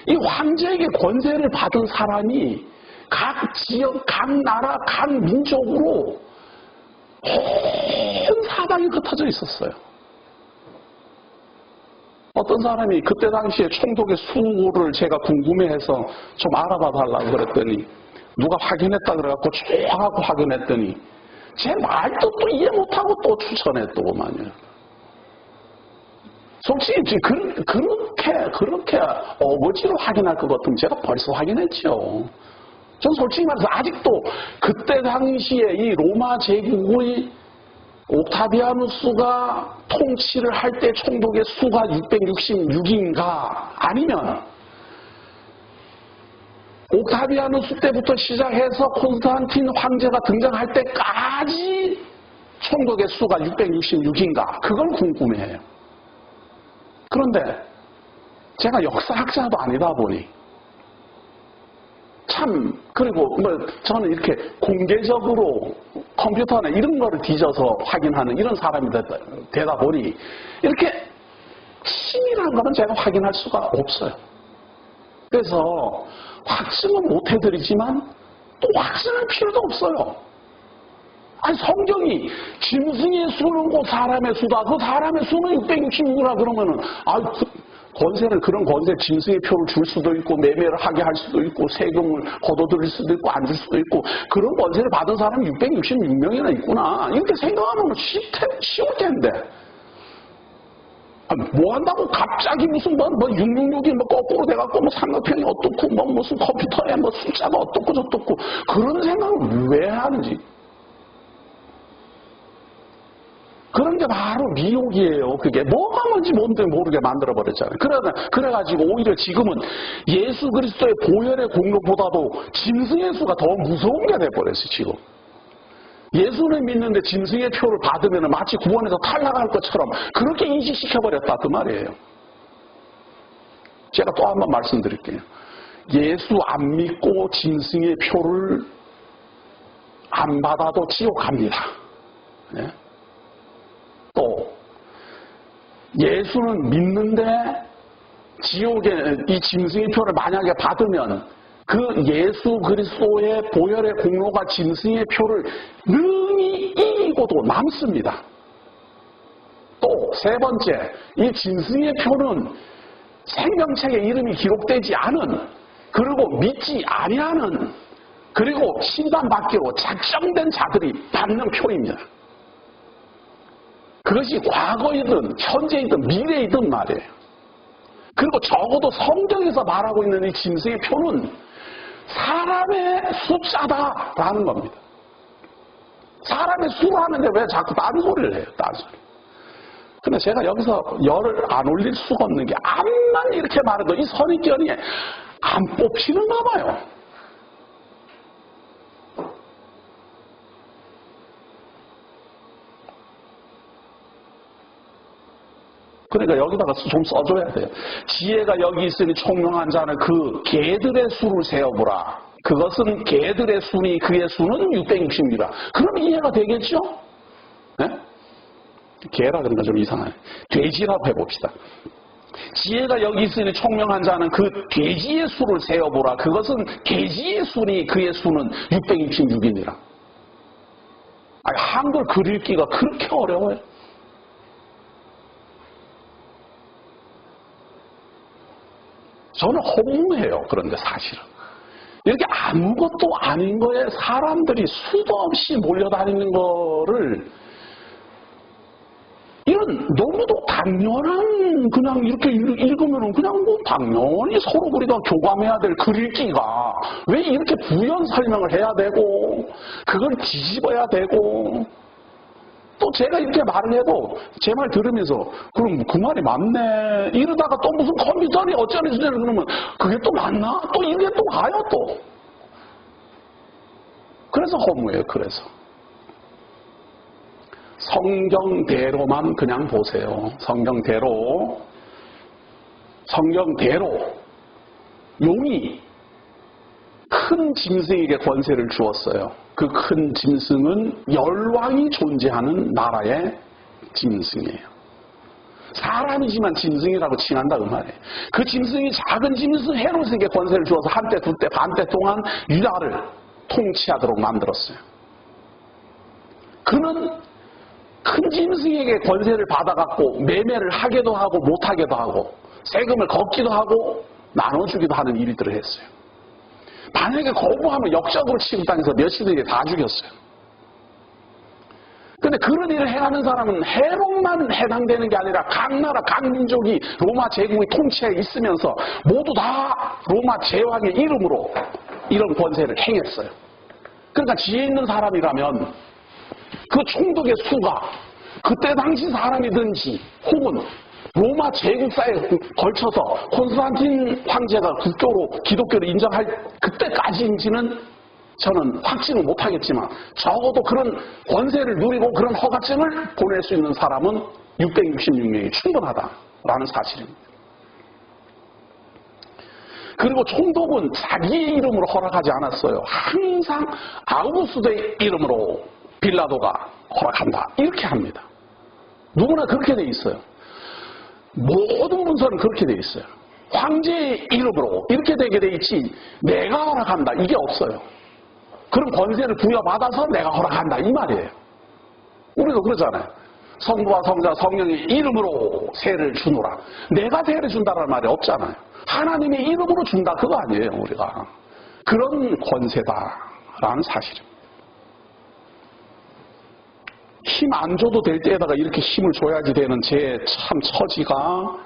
[SPEAKER 1] 이 황제에게 권세를 받은 사람이 각 지역, 각 나라, 각 민족으로 온 사방에 흩어져 있었어요. 어떤 사람이 그때 당시에 총독의 수를 제가 궁금해해서 좀 알아봐 달라고 그랬더니 누가 확인했다 그래갖고 쭉 하고 확인했더니 제 말도 또 이해 못하고 또 추천했더구만요. 솔직히 그렇게 어거지로 확인할 것 같으면 제가 벌써 확인했죠. 전 솔직히 말해서 아직도 그때 당시에 이 로마 제국의 옥타비아누스가 통치를 할 때 총독의 수가 666인가 아니면 옥타비아누스 때부터 시작해서 콘스탄틴 황제가 등장할 때까지 총독의 수가 666인가 그걸 궁금해해요. 그런데 제가 역사학자도 아니다 보니 그리고 저는 이렇게 공개적으로 컴퓨터나 이런 거를 뒤져서 확인하는 이런 사람이 되다 보니 이렇게 치밀한 거는 제가 확인할 수가 없어요. 그래서 확증은 못 해드리지만 또 확증할 필요도 없어요. 성경이 짐승의 수는 곧 사람의 수다. 그 사람의 수는 666이라 그러면은 권세를 그런 권세 짐승의 표를 줄 수도 있고 매매를 하게 할 수도 있고 세금을 걷어들일 수도 있고 안 줄 수도 있고 그런 권세를 받은 사람이 666명이나 있구나 이렇게 생각하면 쉬울 텐데 뭐 한다고 갑자기 무슨 666이 거꾸로 돼갖고 삼각형이 어떻고 무슨 컴퓨터에 숫자가 어떻고 저떻고 그런 생각을 왜 하는지 그런 게 바로 미혹이에요. 그게 뭐가 뭔지 모르게 만들어버렸잖아요. 그래가지고 오히려 지금은 예수 그리스도의 보혈의 공로보다도 짐승의 수가 더 무서운 게 돼버렸어요. 지금. 예수를 믿는데 짐승의 표를 받으면 마치 구원에서 탈락할 것처럼 그렇게 인식시켜버렸다 그 말이에요. 제가 또 한 번 말씀드릴게요. 예수 안 믿고 짐승의 표를 안 받아도 지옥 갑니다. 네? 또 예수는 믿는데 지옥에 이 짐승의 표를 만약에 받으면 그 예수 그리스도의 보혈의 공로가 짐승의 표를 능히 이기고도 남습니다. 또 세 번째, 이 짐승의 표는 생명책에 이름이 기록되지 않은, 그리고 믿지 아니하는, 그리고 심판받기로 작정된 자들이 받는 표입니다. 그것이 과거이든 현재이든 미래이든 말이에요. 그리고 적어도 성경에서 말하고 있는 이 짐승의 표는 사람의 숫자다라는 겁니다. 사람의 수로 하는데 왜 자꾸 딴 소리를 해요, 딴 소리. 근데 제가 여기서 열을 안 올릴 수가 없는 게, 암만 이렇게 말해도 이 선입견이 안 뽑히는가 봐요. 그러니까 여기다가 좀 써줘야 돼요. 지혜가 여기 있으니 총명한 자는 그 개들의 수를 세어보라. 그것은 개들의 수니 그의 수는 660이라. 그럼 이해가 되겠죠? 네? 개라 그러니까 좀 이상하네. 돼지라고 해봅시다. 지혜가 여기 있으니 총명한 자는 그 돼지의 수를 세어보라. 그것은 돼지의 수니 그의 수는 666이니라. 한글 글 읽기가 그렇게 어려워요. 저는 허무해요. 그런데 사실은. 이렇게 아무것도 아닌 거에 사람들이 수도 없이 몰려다니는 거를, 이런 너무도 당연한, 그냥 이렇게 읽으면 그냥 뭐 당연히 서로 우리가 교감해야 될 글 읽기가 왜 이렇게 부연 설명을 해야 되고, 그걸 뒤집어야 되고, 또 제가 이렇게 말을 해도 제 말 들으면서 그럼 그 말이 맞네 이러다가 또 무슨 컴퓨터니 어쩌니 저쩌니 그러면 그게 또 맞나? 또 이게 또 가요 또. 그래서 허무해요. 그래서 성경대로만 그냥 보세요. 성경대로 용이 큰 짐승에게 권세를 주었어요. 그 큰 짐승은 열왕이 존재하는 나라의 짐승이에요. 사람이지만 짐승이라고 칭한다 그 말이에요. 그 짐승이 작은 짐승 헤롯에게 권세를 주어서 한때 두때 반때 동안 유다를 통치하도록 만들었어요. 그는 큰 짐승에게 권세를 받아갖고 매매를 하기도 하고 못하기도 하고 세금을 걷기도 하고 나눠주기도 하는 일들을 했어요. 만약에 거부하면 역적으로 취급당해서 몇시들이 다 죽였어요. 근데 그런 일을 행하는 사람은 헤롯만 해당되는 게 아니라 각 나라, 각 민족이 로마 제국의 통치에 있으면서 모두 다 로마 제왕의 이름으로 이런 권세를 행했어요. 그러니까 지혜 있는 사람이라면 그 총독의 수가 그때 당시 사람이든지 혹은 로마 제국사에 걸쳐서 콘스탄틴 황제가 국교로 기독교를 인정할 그때까지인지는 저는 확신을 못하겠지만 적어도 그런 권세를 누리고 그런 허가증을 보낼 수 있는 사람은 666명이 충분하다라는 사실입니다. 그리고 총독은 자기의 이름으로 허락하지 않았어요. 항상 아우구스도의 이름으로 빌라도가 허락한다 이렇게 합니다. 누구나 그렇게 돼 있어요. 모든 문서는 그렇게 돼 있어요. 황제의 이름으로 이렇게 되게 돼 있지 내가 허락한다 이게 없어요. 그런 권세를 부여받아서 내가 허락한다 이 말이에요. 우리도 그러잖아요. 성부와 성자 성령의 이름으로 세를 주노라. 내가 세를 준다는 말이 없잖아요. 하나님의 이름으로 준다 그거 아니에요. 우리가 그런 권세다라는 사실입니다. 힘 안 줘도 될 때에다가 이렇게 힘을 줘야지 되는 제 참 처지가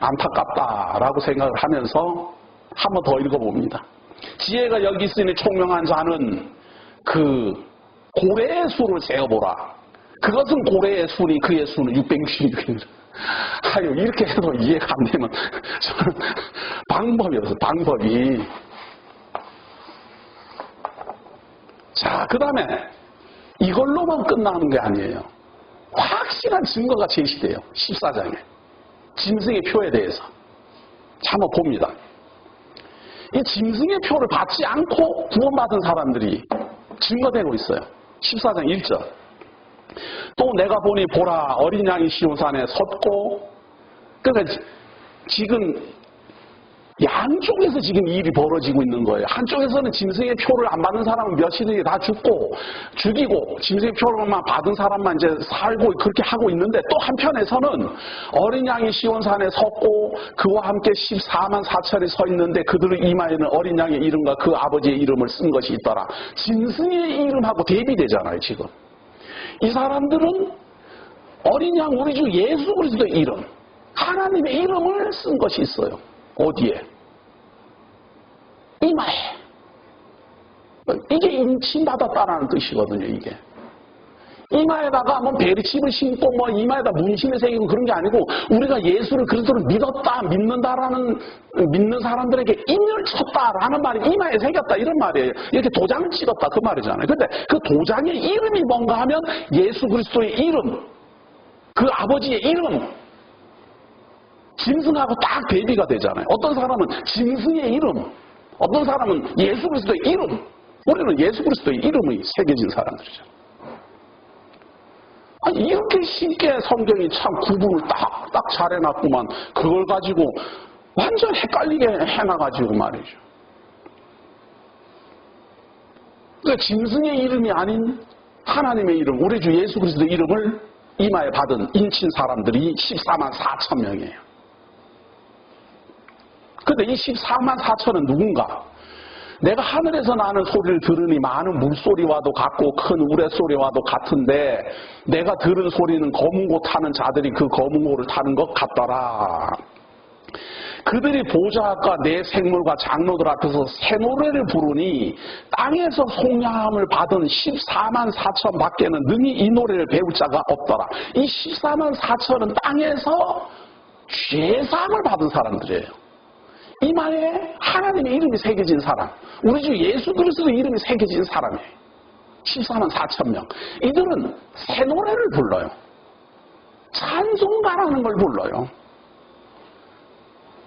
[SPEAKER 1] 안타깝다라고 생각을 하면서 한 번 더 읽어봅니다. 지혜가 여기 있으니 총명한 자는 그 고래의 수를 세어보라. 그것은 고래의 수니 그의 수는 666입니다. 아유 이렇게 해도 이해가 안 되면 저는 방법이 없어요. 방법이. 자, 그 다음에 이걸로만 끝나는 게 아니에요. 확실한 증거가 제시돼요. 14장에. 짐승의 표에 대해서. 자, 한번 봅니다. 이 짐승의 표를 받지 않고 구원받은 사람들이 증거되고 있어요. 14장 1절. 또 내가 보니 보라 어린 양이 시온산에 섰고, 그러니까 지금 양쪽에서 지금 이 일이 벌어지고 있는 거예요. 한쪽에서는 짐승의 표를 안 받는 사람은 몇이든지 다 죽이고 짐승의 표를만 받은 사람만 이제 살고 그렇게 하고 있는데, 또 한편에서는 어린 양이 시온산에 섰고 그와 함께 14만 4천이 서 있는데 그들의 이마에는 어린 양의 이름과 그 아버지의 이름을 쓴 것이 있더라. 짐승의 이름하고 대비되잖아요. 지금 이 사람들은 어린 양 우리 주 예수 그리스도의 이름, 하나님의 이름을 쓴 것이 있어요. 어디에? 이마에. 이게 인침받았다라는 뜻이거든요. 이게 이마에다가 뭐 베리칩을 신고 뭐 이마에다 문신을 새기고 그런 게 아니고, 우리가 예수를 그리스도를 믿었다, 믿는 사람들에게 인을 쳤다라는 말이 이마에 새겼다 이런 말이에요. 이렇게 도장을 찍었다 그 말이잖아요. 근데 그 도장의 이름이 뭔가 하면 예수 그리스도의 이름, 그 아버지의 이름, 짐승하고 딱 대비가 되잖아요. 어떤 사람은 짐승의 이름, 어떤 사람은 예수 그리스도의 이름. 우리는 예수 그리스도의 이름이 새겨진 사람들이죠. 아니, 이렇게 쉽게 성경이 참 구분을 딱 잘 해놨구만. 그걸 가지고 완전 헷갈리게 해놔가지고 말이죠. 그러니까 짐승의 이름이 아닌 하나님의 이름, 우리 주 예수 그리스도의 이름을 이마에 받은 인친 사람들이 14만 4천 명이에요. 근데 이 14만 4천은 누군가? 내가 하늘에서 나는 소리를 들으니 많은 물소리와도 같고 큰 우레소리와도 같은데, 내가 들은 소리는 검은 고 타는 자들이 그 검은 고를 타는 것 같더라. 그들이 보좌과 내 생물과 장로들 앞에서 새 노래를 부르니 땅에서 송양함을 받은 14만 4천 밖에는 능히 이 노래를 배울 자가 없더라. 이 14만 4천은 땅에서 죄사함을 받은 사람들이에요. 이마에 하나님의 이름이 새겨진 사람, 우리 주 예수 그리스도의 이름이 새겨진 사람이에요. 14만 4천 명. 이들은 새 노래를 불러요. 찬송가라는 걸 불러요.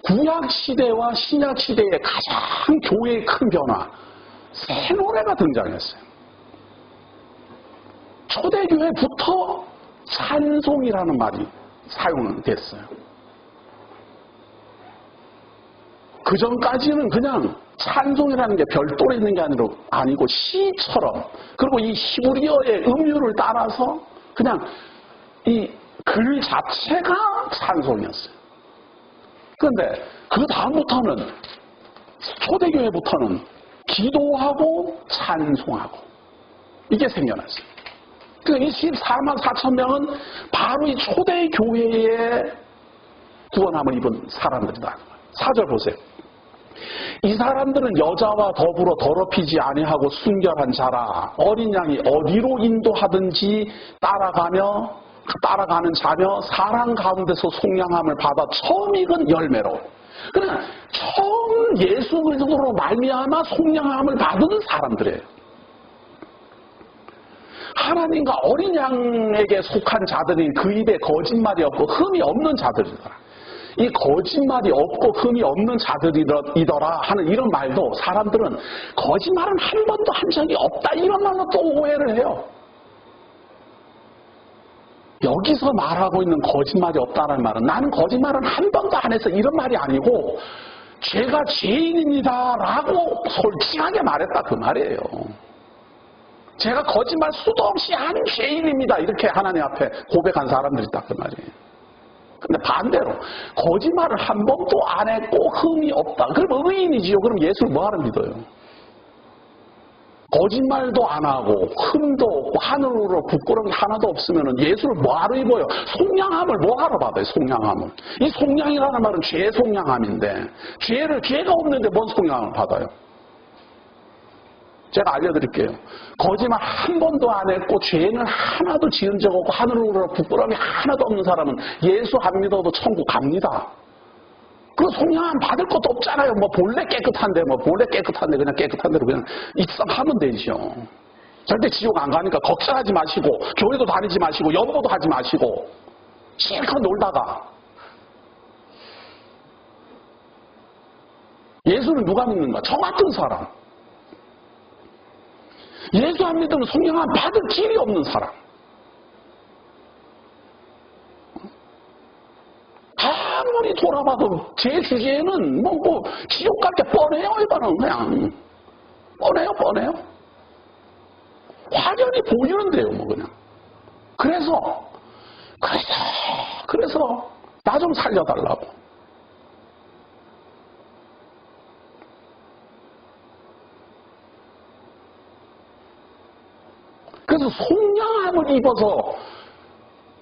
[SPEAKER 1] 구약시대와 신약시대의 가장 교회의 큰 변화, 새 노래가 등장했어요. 초대교회부터 찬송이라는 말이 사용됐어요. 그 전까지는 그냥 찬송이라는 게 별도로 있는 게 아니고 시처럼, 그리고 이 히브리어의 음유를 따라서 그냥 이 글 자체가 찬송이었어요. 그런데 그 다음부터는, 초대교회부터는 기도하고 찬송하고 이게 생겨났어요. 그러니까 이 14만 4천 명은 바로 이 초대교회의 구원함을 입은 사람들이다. 4절 보세요. 이 사람들은 여자와 더불어 더럽히지 아니하고 순결한 자라. 어린 양이 어디로 인도하든지 따라가는 자며 사랑 가운데서 속량함을 받아 처음 익은 열매로. 그러니까 처음 예수 그리스도로 말미암아 속량함을 받은 사람들이에요. 하나님과 어린 양에게 속한 자들이 그 입에 거짓말이 없고 흠이 없는 자들이더라. 이 거짓말이 없고 흠이 없는 자들이더라 하는 이런 말도, 사람들은 거짓말은 한 번도 한 적이 없다 이런 말로 또 오해를 해요. 여기서 말하고 있는 거짓말이 없다는 말은, 나는 거짓말은 한 번도 안 해서 이런 말이 아니고 죄가 죄인입니다 라고 솔직하게 말했다 그 말이에요. 제가 거짓말 수도 없이 한 죄인입니다 이렇게 하나님 앞에 고백한 사람들이 있다 그 말이에요. 근데 반대로 거짓말을 한 번도 안 했고 흠이 없다. 그럼 의인이지요. 그럼 예수를 뭐하러 믿어요? 거짓말도 안 하고 흠도 없고 하늘으로 부끄러운 게 하나도 없으면 예수를 뭐하러 입어요? 속량함을 뭐하러 받아요? 속량함을. 이 속량이라는 말은 죄 속량함인데, 죄가 없는데 뭔 속량함을 받아요? 제가 알려드릴게요. 거짓말 한 번도 안 했고 죄는 하나도 지은 적 없고 하늘으로 부끄러움이 하나도 없는 사람은 예수 안 믿어도 천국 갑니다. 그 속량함 받을 것도 없잖아요. 뭐 본래 깨끗한데 그냥 깨끗한 대로 그냥 입성하면 되죠. 절대 지옥 안 가니까 걱정하지 마시고 교회도 다니지 마시고 연보도 하지 마시고 실컷 놀다가. 예수는 누가 믿는가? 저 같은 사람. 예수 안 믿으면 속량함 받을 길이 없는 사람. 다 아무리 돌아봐도 제 주제에는 뭐 지옥 갈 게 뻔해요. 이거는 그냥 뻔해요. 확연히 보이는데요, 뭐 그냥. 그래서 나 좀 살려달라고. 그래서 속량함을 입어서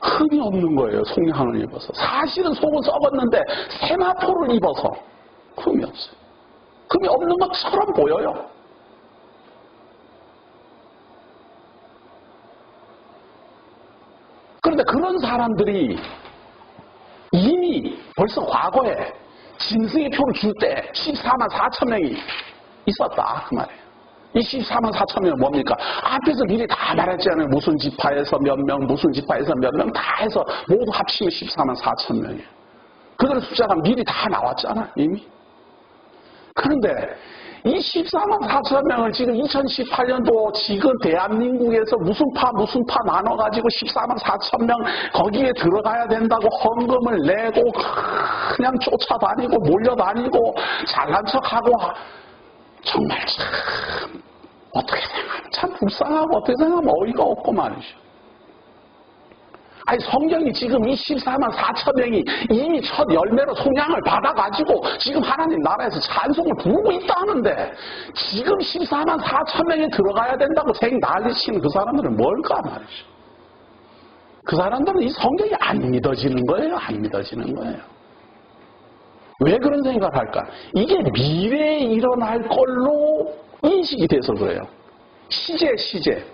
[SPEAKER 1] 흠이 없는 거예요. 속량함을 입어서. 사실은 속은 썩었는데 세마포를 입어서 흠이 없어요. 흠이 없는 것처럼 보여요. 그런데 그런 사람들이 이미 벌써 과거에 짐승의 표를 줄 때 14만 4천 명이 있었다 그 말이에요. 이 14만 4천 명은 뭡니까? 앞에서 미리 다 말했잖아요. 무슨 지파에서 몇 명, 무슨 지파에서 몇 명 다 해서 모두 합치면 14만 4천 명이에요. 그들의 숫자가 미리 다 나왔잖아 이미. 그런데 이 14만 4천 명을 지금 2018년도 지금 대한민국에서 무슨 파 나눠가지고 14만 4천 명 거기에 들어가야 된다고 헌금을 내고 그냥 쫓아다니고 몰려다니고 잘난 척하고 정말 참 어떻게 생각하면 참 불쌍하고 어떻게 생각하면 어이가 없고 말이죠. 아니 성경이 지금 이 14만 4천 명이 이미 첫 열매로 속량을 받아가지고 지금 하나님 나라에서 찬송을 부르고 있다는데 지금 14만 4천 명이 들어가야 된다고 난리치는 그 사람들은 뭘까 말이죠. 그 사람들은 이 성경이 안 믿어지는 거예요. 안 믿어지는 거예요. 왜 그런 생각을 할까? 이게 미래에 일어날 걸로 인식이 돼서 그래요. 시제.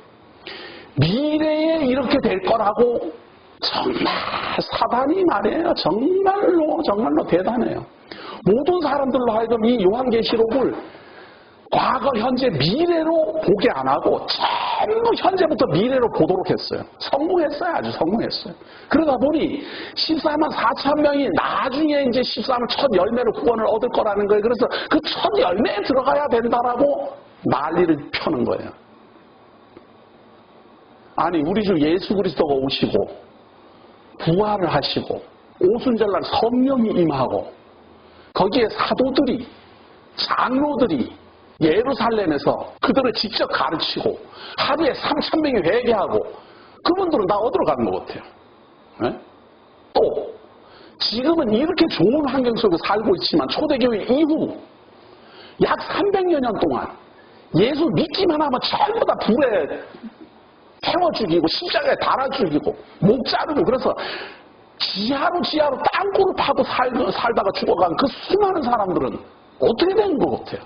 [SPEAKER 1] 미래에 이렇게 될 거라고 정말 사단이 말이에요. 정말로 대단해요. 모든 사람들로 하여금 이 요한계시록을 과거, 현재, 미래로 보게 안 하고 전부 현재부터 미래로 보도록 했어요. 성공했어요. 아주 성공했어요. 그러다 보니 14만 4천 명이 나중에 이제 14만 첫 열매로 구원을 얻을 거라는 거예요. 그래서 그 첫 열매에 들어가야 된다라고 난리를 펴는 거예요. 아니 우리 주 예수 그리스도가 오시고 부활을 하시고 오순절날 성령이 임하고 거기에 사도들이 장로들이 예루살렘에서 그들을 직접 가르치고 하루에 3천 명이 회개하고 그분들은 다 어디로 가는 것 같아요? 네? 또 지금은 이렇게 좋은 환경 속에 살고 있지만 초대교회 이후 약 300여 년 동안 예수 믿기만 하면 전부 다 불에 태워 죽이고 십자가에 달아 죽이고 목 자르고 그래서 지하로 땅굴을 파고 살다가 죽어간 그 수많은 사람들은 어떻게 된 것 같아요?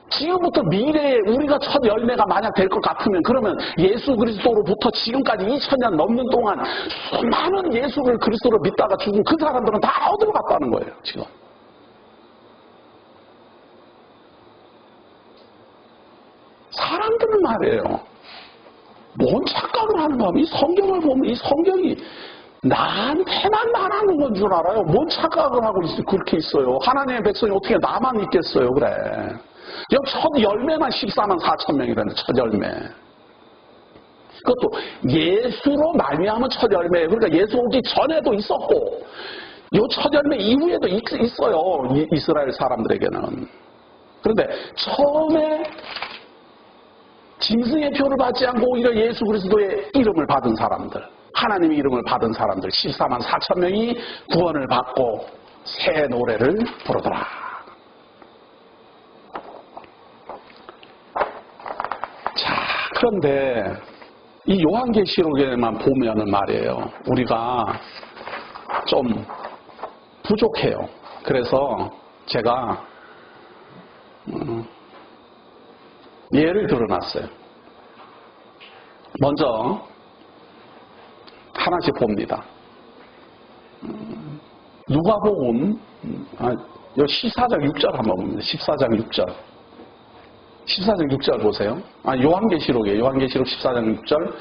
[SPEAKER 1] 지금부터 미래에 우리가 첫 열매가 만약 될 것 같으면 그러면 예수 그리스도로부터 지금까지 2000년 넘는 동안 수많은 예수를 그리스도로 믿다가 죽은 그 사람들은 다 어디로 갔다는 거예요 지금. 사람들은 말이에요. 뭔 착각을 하는가 하면 이 성경을 보면 이 성경이 나한테만 말하는 건 줄 알아요. 뭔 착각을 하고 그렇게 있어요. 하나님의 백성이 어떻게 나만 있겠어요. 그래. 여기 첫 열매만 14만 4천 명이라는 첫 열매. 그것도 예수로 말미암은 첫 열매예요. 그러니까 예수 오기 전에도 있었고 이 첫 열매 이후에도 있어요. 이스라엘 사람들에게는. 그런데 처음에 짐승의 표를 받지 않고 오히려 예수 그리스도의 이름을 받은 사람들, 하나님의 이름을 받은 사람들 14만 4천 명이 구원을 받고 새 노래를 부르더라. 자, 그런데 이 요한계시록에만 보면은 말이에요. 우리가 좀 부족해요. 그래서 제가 예를 들어놨어요. 먼저 하나씩 봅니다. 누가복음 14장 6절 한번 봅니다. 14장 6절. 14장 6절 보세요. 요한계시록이에요. 요한계시록 14장 6절.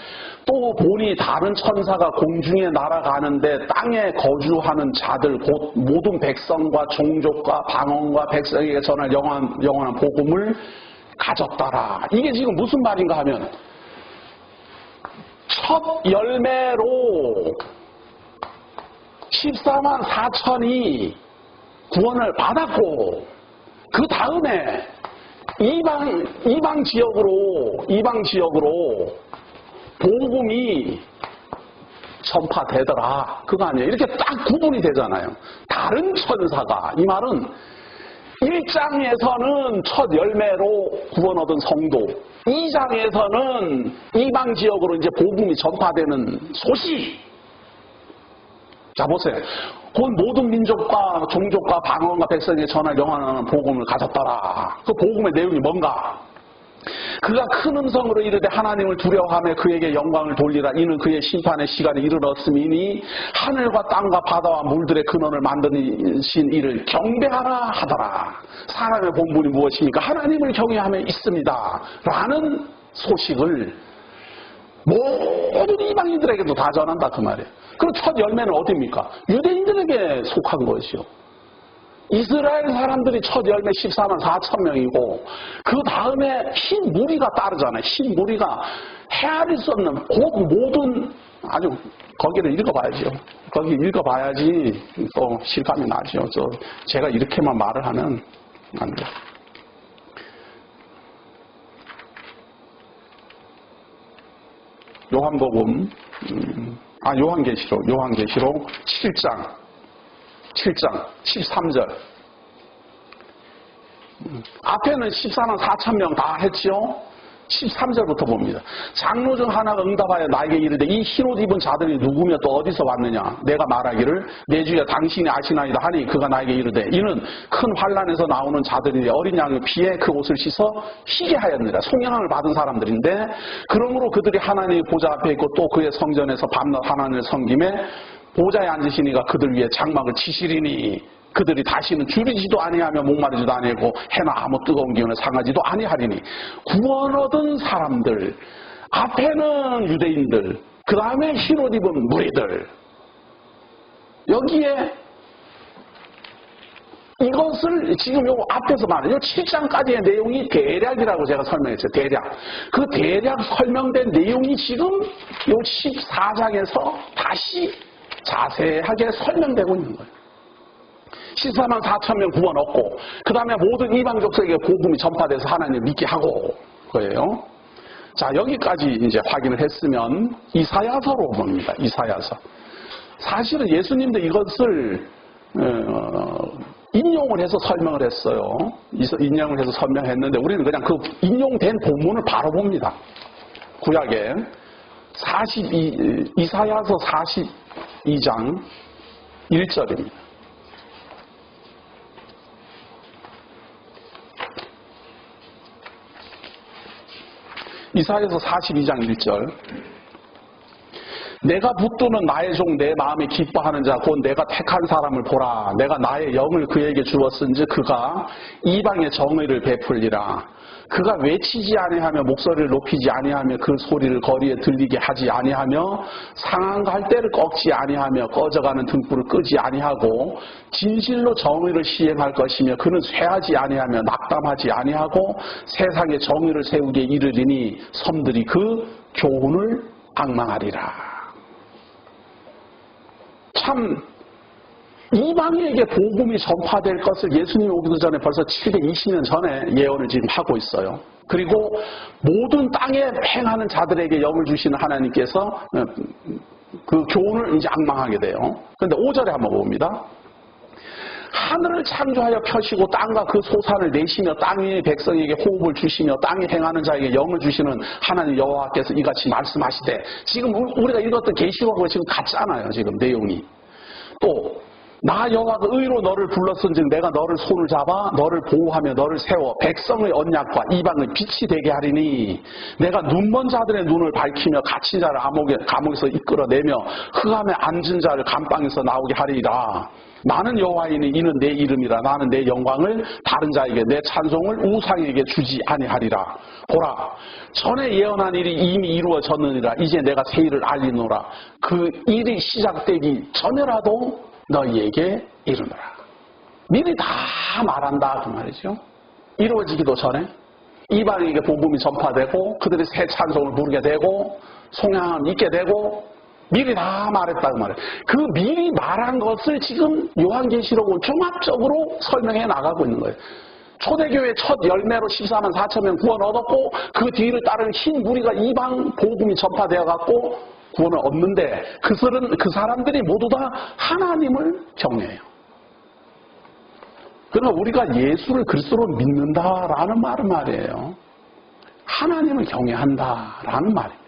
[SPEAKER 1] 또 보니 다른 천사가 공중에 날아가는데 땅에 거주하는 자들 곧 모든 백성과 종족과 방언과 백성에게 전할 영원한 복음을 가졌더라. 이게 지금 무슨 말인가 하면 첫 열매로 14만 4천이 구원을 받았고 그 다음에 이방 지역으로 복음이 전파되더라. 그거 아니에요. 이렇게 딱 구분이 되잖아요. 다른 천사가, 이 말은 1장에서는 첫 열매로 구원 얻은 성도, 2장에서는 이방 지역으로 이제 복음이 전파되는 소식. 자, 보세요. 곧 모든 민족과 종족과 방언과 백성에게 전할 영원한 복음을 가졌더라. 그 복음의 내용이 뭔가? 그가 큰 음성으로 이르되 하나님을 두려워하며 그에게 영광을 돌리라. 이는 그의 심판의 시간이 이르렀음이니 하늘과 땅과 바다와 물들의 근원을 만드신 이를 경배하라 하더라. 사람의 본분이 무엇입니까? 하나님을 경외하며 있습니다. 라는 소식을 모든 이방인들에게도 다 전한다 그 말이에요. 그럼 첫 열매는 어디입니까? 유대인들에게 속한 것이요. 이스라엘 사람들이 첫 열매 14만 4천 명이고 그 다음에 흰 무리가 따르잖아요. 흰 무리가 헤아릴 수 없는 곧 모든 아주 거기를 읽어봐야죠. 거기 읽어봐야지 또 실감이 나죠. 제가 이렇게만 말을 하면 안 돼요. 요한복음 요한계시록 7장 13절. 앞에는 14만 4천 명 다 했죠. 13절부터 봅니다. 장로 중 하나가 응답하여 나에게 이르되 이 흰옷 입은 자들이 누구며 또 어디서 왔느냐. 내가 말하기를 내 주여 당신이 아시나이다 하니 그가 나에게 이르되 이는 큰 환난에서 나오는 자들이 어린 양의 피에 그 옷을 씻어 희게 하였느라. 송영함을 받은 사람들인데 그러므로 그들이 하나님의 보좌 앞에 있고 또 그의 성전에서 밤낮 하나님을 섬김에 보좌에 앉으시니가 그들 위에 장막을 치시리니 그들이 다시는 줄이지도 아니하며 목마르지도 아니하고 해나 아무 뜨거운 기운을 상하지도 아니하리니. 구원 얻은 사람들, 앞에는 유대인들, 그 다음에 흰옷 입은 무리들. 여기에 이것을 지금 요 앞에서 말하는 요 7장까지의 내용이 대략이라고 제가 설명했어요. 대략. 그 대략 설명된 내용이 지금 요 14장에서 다시 자세하게 설명되고 있는 거예요. 14만 4천 명 구원 얻고 그 다음에 모든 이방 족속에게 복음이 전파돼서 하나님을 믿게 하고 거예요. 자, 여기까지 이제 확인을 했으면 이사야서로 봅니다. 이사야서. 사실은 예수님도 이것을 인용을 해서 설명을 했어요. 인용을 해서 설명했는데 우리는 그냥 그 인용된 본문을 바로 봅니다. 구약에 이사야서 42장 1절입니다. 이사야서 42장 1절. 내가 붙드는 나의 종 내 마음에 기뻐하는 자 곧 내가 택한 사람을 보라. 내가 나의 영을 그에게 주었은즉 그가 이방의 정의를 베풀리라. 그가 외치지 아니하며 목소리를 높이지 아니하며 그 소리를 거리에 들리게 하지 아니하며 상한 갈대를 꺾지 아니하며 꺼져가는 등불을 끄지 아니하고 진실로 정의를 시행할 것이며 그는 쇠하지 아니하며 낙담하지 아니하고 세상에 정의를 세우게 이르리니 섬들이 그 교훈을 앙망하리라. 참 이방인에게 복음이 전파될 것을 예수님이 오기도 전에 벌써 720년 전에 예언을 지금 하고 있어요. 그리고 모든 땅에 행하는 자들에게 영을 주시는 하나님께서 그 교훈을 이제 앙망하게 돼요. 그런데 5절에 한번 봅니다. 하늘을 창조하여 펴시고 땅과 그 소산을 내시며 땅 위의 백성에게 호흡을 주시며 땅에 행하는 자에게 영을 주시는 하나님 여호와께서 이같이 말씀하시되. 지금 우리가 읽었던 계시록과 지금 같잖아요. 지금 내용이. 또 나 여호와가 의로 너를 불렀은즉 내가 너를 손을 잡아 너를 보호하며 너를 세워 백성의 언약과 이방의 빛이 되게 하리니 내가 눈먼 자들의 눈을 밝히며 갇힌 자를 감옥에서 이끌어내며 흑암에 앉은 자를 감방에서 나오게 하리라. 나는 여호와이니 이는 내 이름이라. 나는 내 영광을 다른 자에게 내 찬송을 우상에게 주지 아니하리라. 보라 전에 예언한 일이 이미 이루어졌느니라. 이제 내가 새 일을 알리노라. 그 일이 시작되기 전에라도 너희에게 이르노라. 미리 다 말한다 그 말이죠. 이루어지기도 전에 이방인에게 복음이 전파되고 그들이 새 찬송을 부르게 되고 송양함을 잊게 되고 미리 다 말했다고 말해요. 그 미리 말한 것을 지금 요한계시록은 종합적으로 설명해 나가고 있는 거예요. 초대교회 첫 열매로 14만 4천 명 구원 얻었고 그 뒤를 따르는 흰 무리가 이방 복음이 전파되어 갖고 구원을 얻는데 그 사람들이 모두 다 하나님을 경외해요. 그러나 우리가 예수를 그리스도로 믿는다라는 말은 말이에요. 하나님을 경외한다라는 말입니다.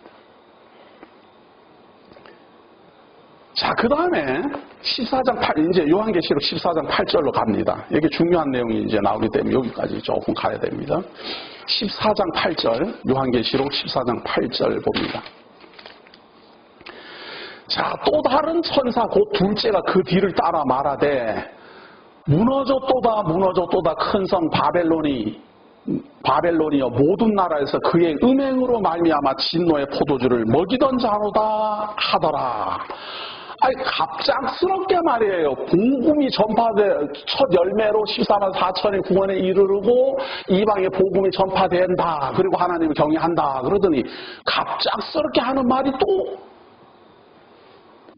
[SPEAKER 1] 자, 그 다음에 14장 8, 이제 요한계시록 14장 8절로 갑니다. 여기 중요한 내용이 이제 나오기 때문에 여기까지 조금 가야 됩니다. 14장 8절, 요한계시록 14장 8절 봅니다. 자, 또 다른 천사 곧 둘째가 그 뒤를 따라 말하되 무너졌도다 큰 성 바벨론이여 모든 나라에서 그의 음행으로 말미암아 진노의 포도주를 먹이던 자로다 하더라. 아니, 갑작스럽게 말이에요. 복음이 첫 열매로 14만 4천의 구원에 이르르고 이방의 복음이 전파된다. 그리고 하나님을 경외한다. 그러더니 갑작스럽게 하는 말이 또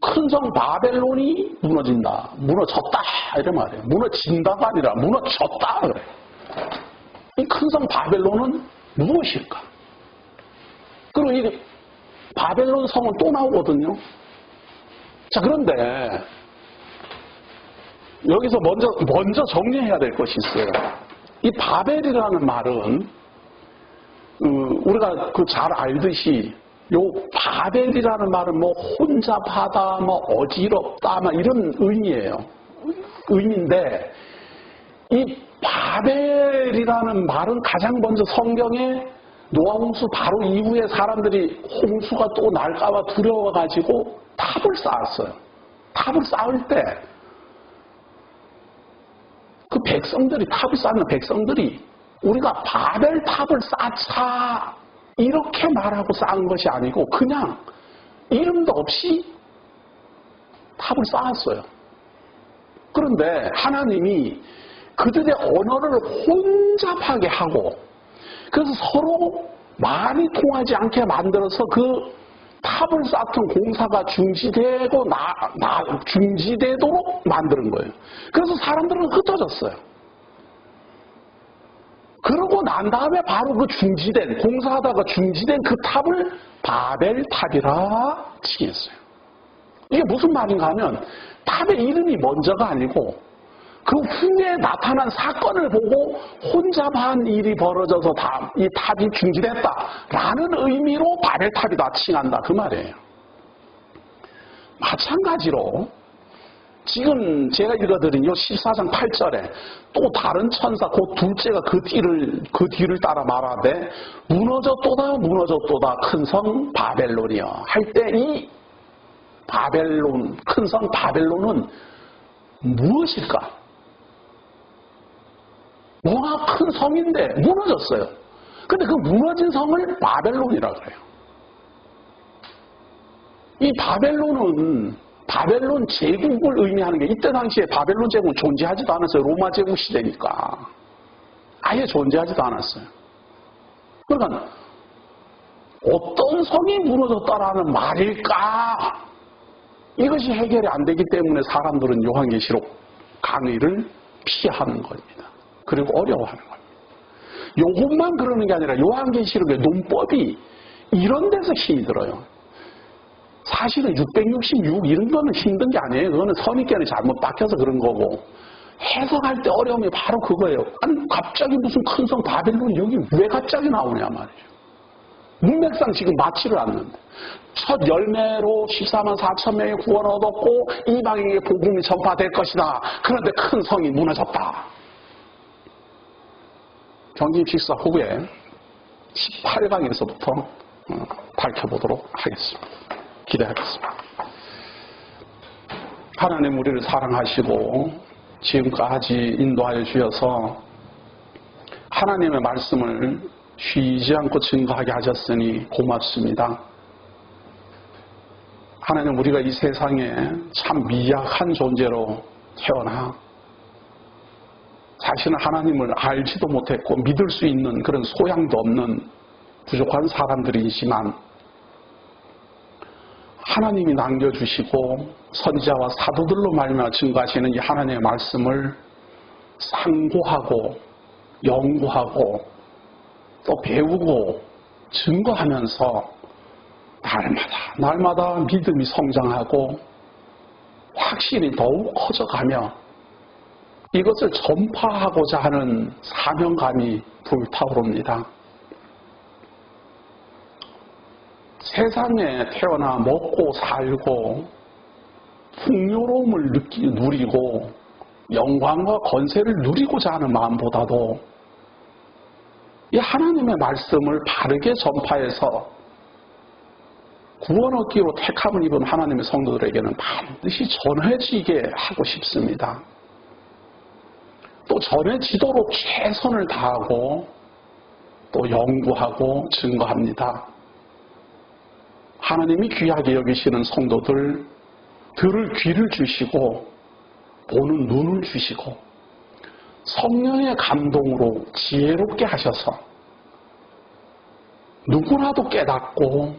[SPEAKER 1] 큰 성 바벨론이 무너진다. 무너졌다. 이런 말이에요. 무너진다가 아니라 무너졌다. 그래요. 이 큰 성 바벨론은 무엇일까? 그리고 이 바벨론 성은 또 나오거든요. 자, 그런데 여기서 먼저 정리해야 될 것이 있어요. 이 바벨이라는 말은 우리가 잘 알듯이 요 바벨이라는 말은 뭐 혼잡하다, 뭐 어지럽다, 막 이런 의미예요. 의미인데 이 바벨이라는 말은 가장 먼저 성경에 노아 홍수 바로 이후에 사람들이 홍수가 또 날까봐 두려워가지고 탑을 쌓았어요. 탑을 쌓을 때 그 백성들이 탑을 쌓는 백성들이 우리가 바벨 탑을 쌓자 이렇게 말하고 쌓은 것이 아니고 그냥 이름도 없이 탑을 쌓았어요. 그런데 하나님이 그들의 언어를 혼잡하게 하고 그래서 서로 말이 통하지 않게 만들어서 그 탑을 쌓던 공사가 중지되도록 만드는 거예요. 그래서 사람들은 흩어졌어요. 그러고 난 다음에 바로 그 공사하다가 중지된 그 탑을 바벨탑이라 칭했어요. 이게 무슨 말인가 하면 탑의 이름이 먼저가 아니고 그 후에 나타난 사건을 보고 혼잡한 일이 벌어져서 이 탑이 중지됐다라는 의미로 바벨탑이다 칭한다 그 말이에요. 마찬가지로 지금 제가 읽어드린 요 14장 8절에 또 다른 천사 곧 둘째가 그 뒤를 따라 말하되 무너졌도다 큰 성 바벨론이여 할 때 이 바벨론 큰 성 바벨론은 무엇일까? 워낙 큰 성인데 무너졌어요. 근데 그 무너진 성을 바벨론이라고 해요. 이 바벨론 제국을 의미하는 게 이때 당시에 바벨론 제국은 존재하지도 않았어요. 로마 제국 시대니까. 아예 존재하지도 않았어요. 그러니까 어떤 성이 무너졌다라는 말일까? 이것이 해결이 안 되기 때문에 사람들은 요한계시록 강의를 피하는 겁니다. 그리고 어려워하는 겁니다. 이것만 그러는 게 아니라 요한계시록의 논법이 이런 데서 힘이 들어요. 사실은 666 이런 거는 힘든 게 아니에요. 그거는 선입견이 잘못 박혀서 그런 거고 해석할 때 어려움이 바로 그거예요. 아니 갑자기 무슨 큰 성 바벨론이 여기 왜 갑자기 나오냐 말이죠. 문맥상 지금 맞지를 않는데 첫 열매로 14만 4천 명이 구원 얻었고 이방인에게 복음이 전파될 것이다. 그런데 큰 성이 무너졌다. 경진 식사 후에 18강에서부터 밝혀보도록 하겠습니다. 기대하겠습니다. 하나님 우리를 사랑하시고 지금까지 인도하여 주셔서 하나님의 말씀을 쉬지 않고 증거하게 하셨으니 고맙습니다. 하나님 우리가 이 세상에 참 미약한 존재로 태어나 사실은 하나님을 알지도 못했고 믿을 수 있는 그런 소양도 없는 부족한 사람들이지만 하나님이 남겨주시고 선지자와 사도들로 말미암아 증거하시는 이 하나님의 말씀을 상고하고 연구하고 또 배우고 증거하면서 날마다 믿음이 성장하고 확신이 더욱 커져가며 이것을 전파하고자 하는 사명감이 불타오릅니다. 세상에 태어나 먹고 살고 풍요로움을 누리고 영광과 권세를 누리고자 하는 마음보다도 이 하나님의 말씀을 바르게 전파해서 구원 얻기로 택함을 입은 하나님의 성도들에게는 반드시 전해지게 하고 싶습니다. 또 전해지도록 최선을 다하고 또 연구하고 증거합니다. 하나님이 귀하게 여기시는 성도들 들을 귀를 주시고 보는 눈을 주시고 성령의 감동으로 지혜롭게 하셔서 누구라도 깨닫고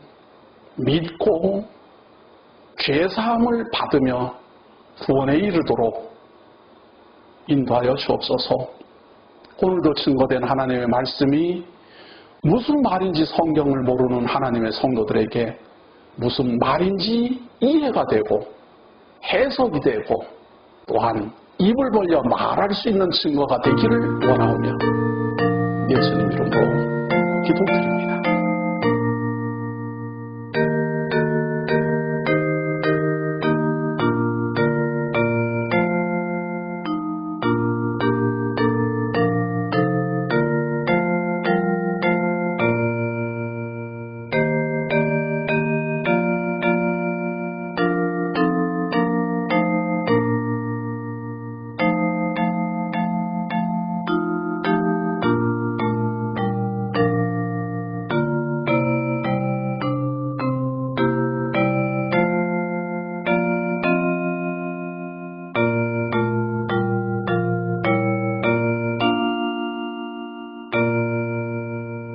[SPEAKER 1] 믿고 죄사함을 받으며 구원에 이르도록 인도하여 주옵소서. 오늘도 증거된 하나님의 말씀이 무슨 말인지 성경을 모르는 하나님의 성도들에게 무슨 말인지 이해가 되고 해석이 되고 또한 입을 벌려 말할 수 있는 증거가 되기를 원하오며 예수님 이름으로 기도드립니다.